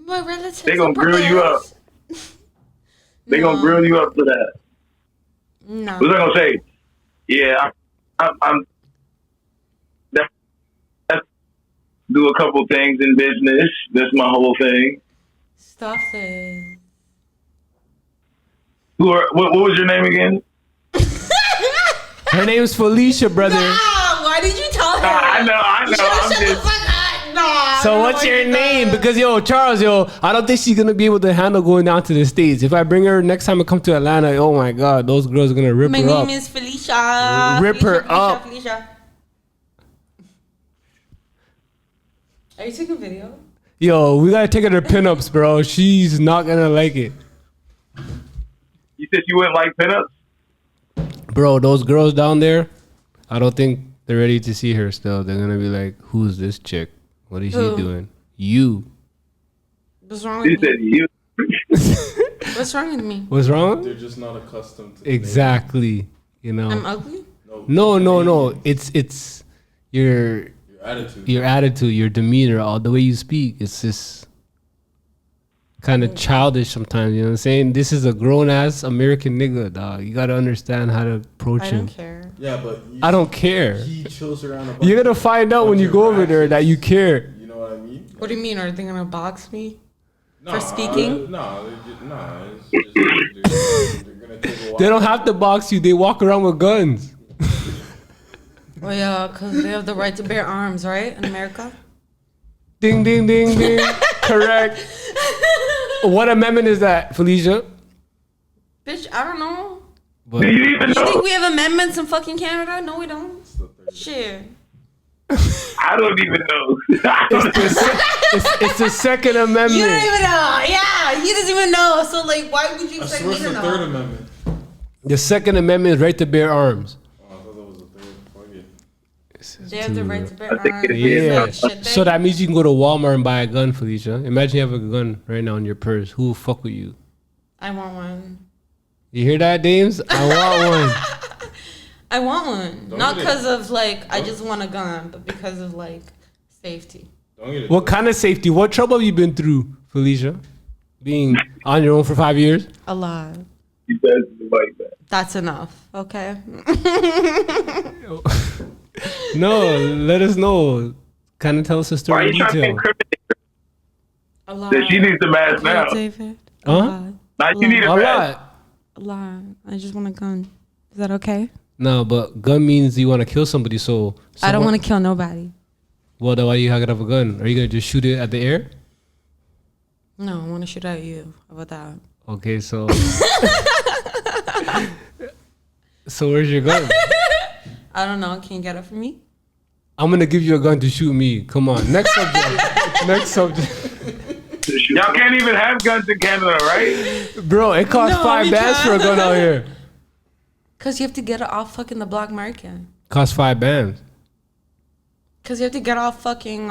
My relatives. They gonna are grill you up. British. They No. gonna grill you up for that. No. What's I gonna say? Yeah, I'm do a couple things in business. That's my whole thing. Stop it. What was your name again? Her name's Felicia, brother. Ah, why did you tell her? I know. You should've I'm shut the just. fuck up. So what's your name? Because Charles, I don't think she's gonna be able to handle going down to the States. If I bring her next time I come to Atlanta, oh my God, those girls are gonna rip My her up. name is Felcia. Rip her up. Felcia. Are you taking video? Yo, we gotta take her to pinups, bro. She's not gonna like it. You said you wouldn't like pinups? Bro, those girls down there, I don't think they're ready to see her still. They're gonna be like, who's this chick? What is Who? she doing? You. What's wrong He with said me? you. What's wrong with me? What's wrong? They're just not accustomed to Exactly. You know. I'm ugly? No. It's your attitude. your demeanor, all the way you speak. It's just kind of childish sometimes. You know what I'm saying? This is a grown ass American nigga, dog. You gotta understand how to approach I him. don't care. Yeah, but I don't care. He chills around a bunch You're gonna find out when you go over there that you care. You know what I mean? What do you mean? Are they gonna box me? No, For speaking? No, it's just, they're gonna take a while. They don't have to box you. They walk around with guns. Well, yeah, because they have the right to bear arms, right? In America? Ding, ding, ding, ding. Correct. What amendment is that, Felicia? Bitch, I don't know. But Do you even You think know? we have amendments in fucking Canada? No, we don't. It's the third. Shit. I don't even know. it's the Second Amendment. You don't even know. Yeah, he doesn't even know. So, like, why would you I expect swear me it's to the know? Third Amendment. The Second Amendment is right to bear arms. Oh, I thought that was the third. Fuck it. They have the right to bear arms. Yeah. Like, should they? So that means you can go to Walmart and buy a gun, Felicia. Imagine you have a gun right now in your purse. Who will fuck with you? I want one. You hear that, Dames? I want one. I want one. Don't Not get it. because of, like, I Don't- just want a gun, but because of, like, safety. Don't get it. What kind of safety? What trouble have you been through, Felicia? Being on your own for 5 years? A lot. He does like that. That's enough, okay? No, let us know. Kind of tell us a Why are story in you trying to detail. incriminate her? A lot. That she needs the mask now. David. A Huh? lot. Now you need A a mask. lot. A lot. I just want a gun. Is that okay? No, but gun means you want to kill somebody, so... I don't want to kill nobody. Well, then why do you have a gun? Are you going to just shoot it at the air? No, I want to shoot at you. How about that? Okay, so... So where's your gun? I don't know. Can you get it for me? I'm going to give you a gun to shoot me. Come on. Next subject. Next subject. Y'all can't even have guns in Canada, right? Bro, it costs No, $5 we bands for a gun out here. Because you have to get it off fucking the black market. Costs $5 bands. Because you have to get off fucking,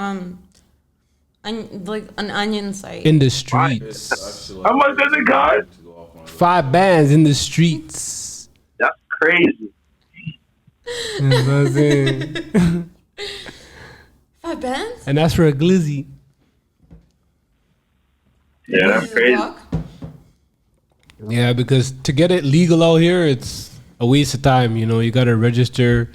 like, an onion site. In the It's streets. actually How much does it cost? to go off one of those. 5 bands in the streets. That's crazy. You know what I'm saying? 5 bands? And that's for a glizzy. Yeah, that's crazy. Block? Yeah, because to get it legal out here, it's a waste of time. You know, you got to register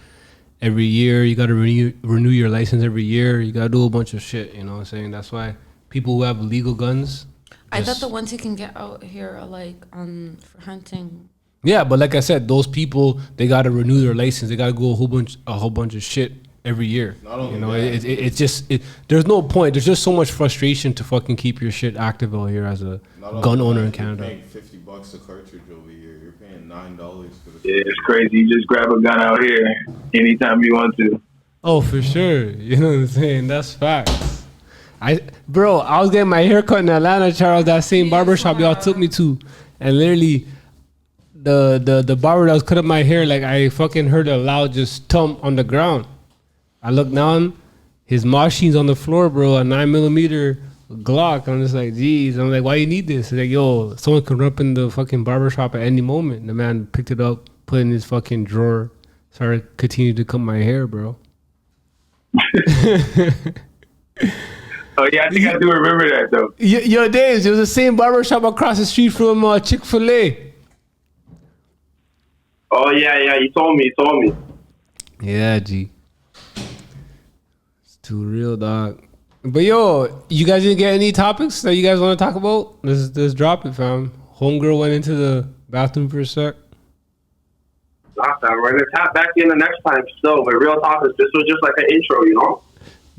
every year. You got to renew your license every year. You got to do a bunch of shit. You know what I'm saying? That's why people who have legal guns. I just- thought the ones you can get out here are, like, for hunting. Yeah, but like I said, those people, they got to renew their license. They got to go a whole bunch of shit every year. Not only You know, that. it's just there's no point. There's just so much frustration to fucking keep your shit active out here as a Not only gun that, owner in you're Canada. paying $50 a cartridge over here. You're paying $9 for the. Yeah, it's crazy. You just grab a gun out here anytime you want to. Oh, for sure. You know what I'm saying? That's facts. I was getting my hair cut in Atlanta, Charles, that same barbershop y'all took me to. And literally the barber that was cutting my hair, like I fucking heard a loud just thump on the ground. I look down, his machine's on the floor, bro, a 9mm Glock. I'm just like, geez. I'm like, why you need this? He's like, yo, someone could run up in the fucking barbershop at any moment. And the man picked it up, put it in his fucking drawer, started continuing to cut my hair, bro. Oh yeah, I think I do remember that though. Yo, Daves, it was the same barbershop across the street from Chick-fil-A. Oh yeah, you told me. Yeah, G. It's too real, dog. But yo, you guys didn't get any topics that you guys want to talk about? Let's drop it, fam. Homegirl went into the bathroom for a sec. Last time, we're gonna tap back in the next time. Still, but real talk is this was just like an intro, you know.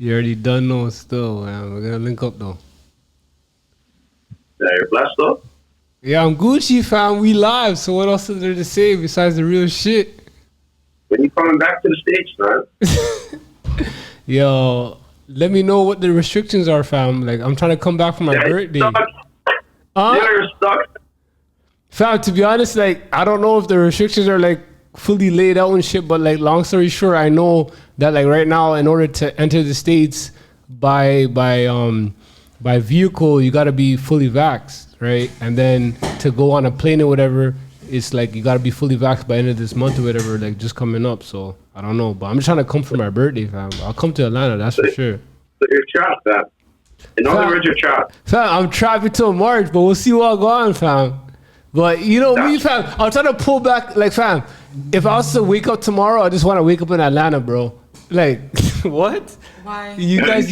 You already done know still, man. We're gonna link up though. Yeah, you're blessed though. Yeah, I'm Gucci, fam. We live. So what else is there to say besides the real shit? When you coming back to the States, man? Yo, let me know what the restrictions are, fam. Like, I'm trying to come back for my birthday. You're stuck. Fam, to be honest, like, I don't know if the restrictions are like fully laid out and shit, but like, long story short, I know that like right now, in order to enter the States by vehicle, you gotta be fully vaxxed, right? And then to go on a plane or whatever, it's like you gotta be fully vaxxed by end of this month or whatever, like just coming up. So I don't know, but I'm just trying to come for my birthday, fam. I'll come to Atlanta, that's for sure. So you're trapped, fam. And only rich are trapped. Fam, I'm trapped until March, but we'll see what go on, fam. But you know me, fam. I'm trying to pull back, like, fam. If I was to wake up tomorrow, I just want to wake up in Atlanta, bro. Like, what? Why? You guys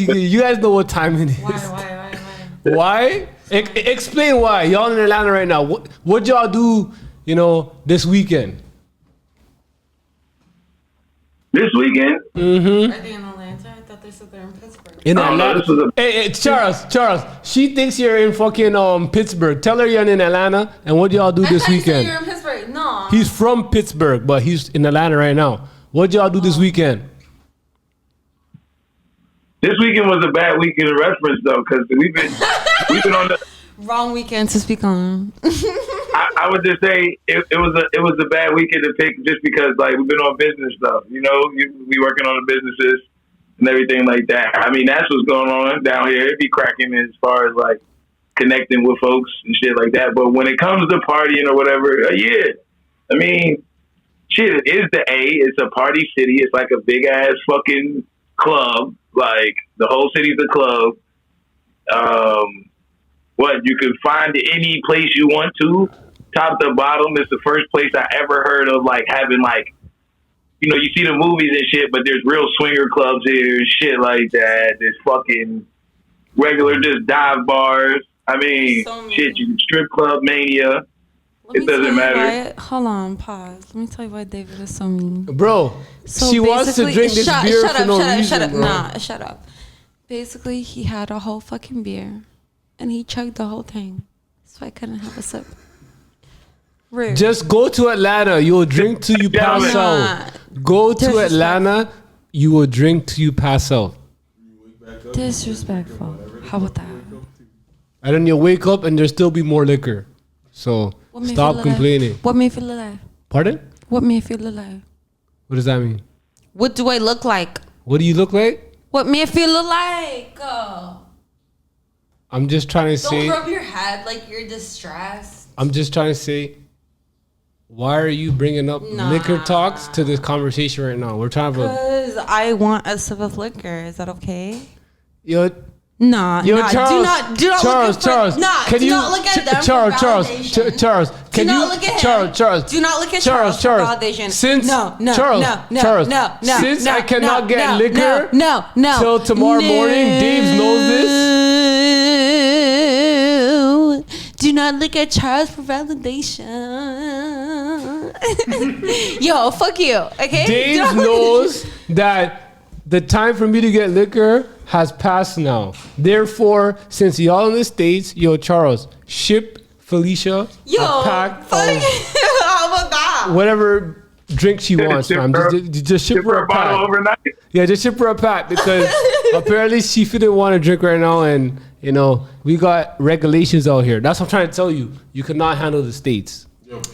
know what time it is. Why? Explain why. Y'all in Atlanta right now. What y'all do, this weekend? This weekend? Mm-hmm. Are they in Atlanta? I thought they said they're in Pittsburgh. In Atlanta. No, Hey, Charles. She thinks you're in fucking Pittsburgh. Tell her you're in Atlanta. And what y'all do this weekend? You're in Pittsburgh. No. He's from Pittsburgh, but he's in Atlanta right now. What y'all do this weekend? This weekend was a bad weekend of reference though, because we've been on the. Wrong weekend to speak on. I would just say it was a bad weekend to pick just because like we've been on business stuff. We working on the businesses and everything like that. I mean that's what's going on down here. It'd be cracking as far as like connecting with folks and shit like that. But when it comes to partying or whatever, yeah, I mean, shit, it is the A. It's a party city. It's like a big ass fucking club. Like the whole city's a club. You can find any place you want to, top to bottom. It's the first place I ever heard of like having like, you see the movies and shit, but there's real swinger clubs here, shit like that. There's fucking regular just dive bars. I mean, shit, you can strip club mania. It doesn't matter. Hold on, pause. Let me tell you why David is so mean. Bro, she wants to drink this beer for no reason, Shut up. bro. Nah, shut up. Basically, he had a whole fucking beer, and he chugged the whole thing, so I couldn't have a sip. Rude. Just go to Atlanta. You will drink till you pass out. Go to Atlanta. You will drink till you pass out. Disrespectful. How about that? And then you'll wake up and there'll still be more liquor. So stop complaining. What made you feel alive? Pardon? What made you feel alive? What does that mean? What do I look like? What do you look like? What made you feel like? I'm just trying to say. Don't rub your head like you're distressed. I'm just trying to say. Why are you bringing up liquor talks to this conversation right now? We're trying to. Because I want a sip of liquor. Is that okay? Yo, Charles, do not Charles, look at them Charles, for validation. Charles, do not look at him. Charles, do not look at Charles for validation. Since Charles, since I cannot get liquor no, till tomorrow morning, Dave knows this. Do not look at Charles for validation. Yo, fuck you, okay? Dave knows that the time for me to get liquor has passed now. Therefore, since y'all in the States, Charles, ship Felcia a pack of how about that? whatever drink she wants, fam. Just ship her a bottle pack. overnight. Yeah, just ship her a pack because apparently she didn't want to drink right now, and we got regulations out here. That's what I'm trying to tell you. You cannot handle the States.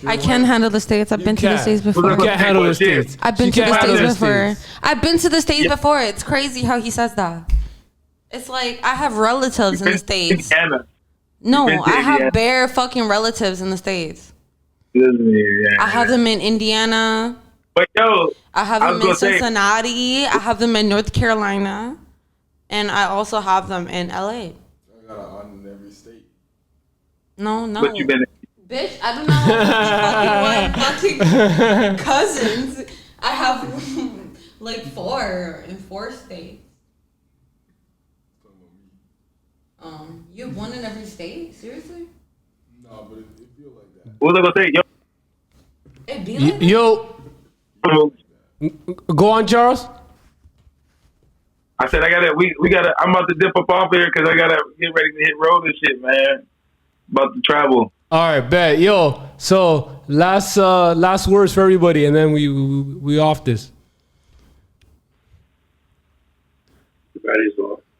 I can handle the States. I've been to the States before. You can't handle the States. I've been to the States before. I've been to the States before. It's crazy how he says that. It's like I have relatives in the States. No, I have bare fucking relatives in the States. I have them in Indiana. But I have them in Cincinnati. I have them in North Carolina. And I also have them in LA. I got an aunt in every state. No. But you been. Bitch, I do not have fucking cousins. I have like 4 in 4 states. You have 1 in every state? Seriously? No, but it feel like that. What was I gonna say? It be like that? Go on, Charles. I said I gotta. We gotta. I'm about to dip up off here because I gotta get ready to hit road and shit, man. About to travel. All right, bet. Yo, so last words for everybody, and then we off this.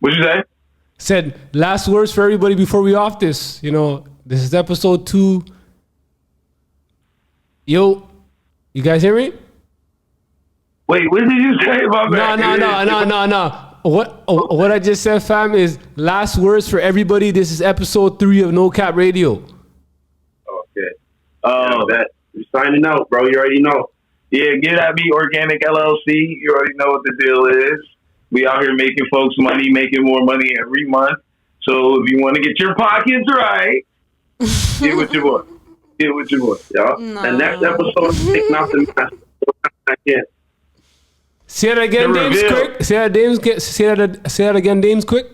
What'd you say? Said last words for everybody before we off this. You know, this is episode 2. Yo, you guys hear me? Wait, what did you say about that? No. What I just said, fam, is last words for everybody. This is episode 3 of No Cap Radio. Okay. That you're signing out, bro. You already know. Yeah, get at me, Organic LLC. You already know what the deal is. We out here making folks money, making more money every month. So if you want to get your pockets right, get with your boy. Get with your boy. Yeah. No. The next episode is taking off the mask. Again. Say that again, Dames, quick. Say that again, Dames, quick.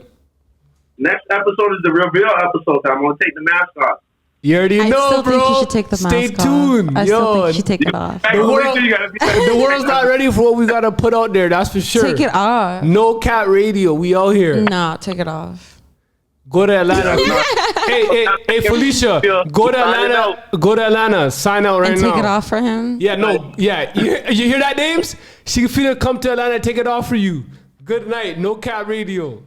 Next episode is the reveal episode. I'm gonna take the mask off. You already I know, still bro. think you should take the mask Stay off. tuned. I still Yo, think you should take it off. the world's not ready for what we gotta put out there. That's for sure. Take it off. No Cap Radio. We out here. No, take it off. Go to Atlanta. hey, Felicia. Go to Atlanta. Go to Atlanta. Sign out right And now. take it off for him. Yeah, no. Yeah. You hear that, Dames? She finna come to Atlanta and take it off for you. Good night. No Cap Radio.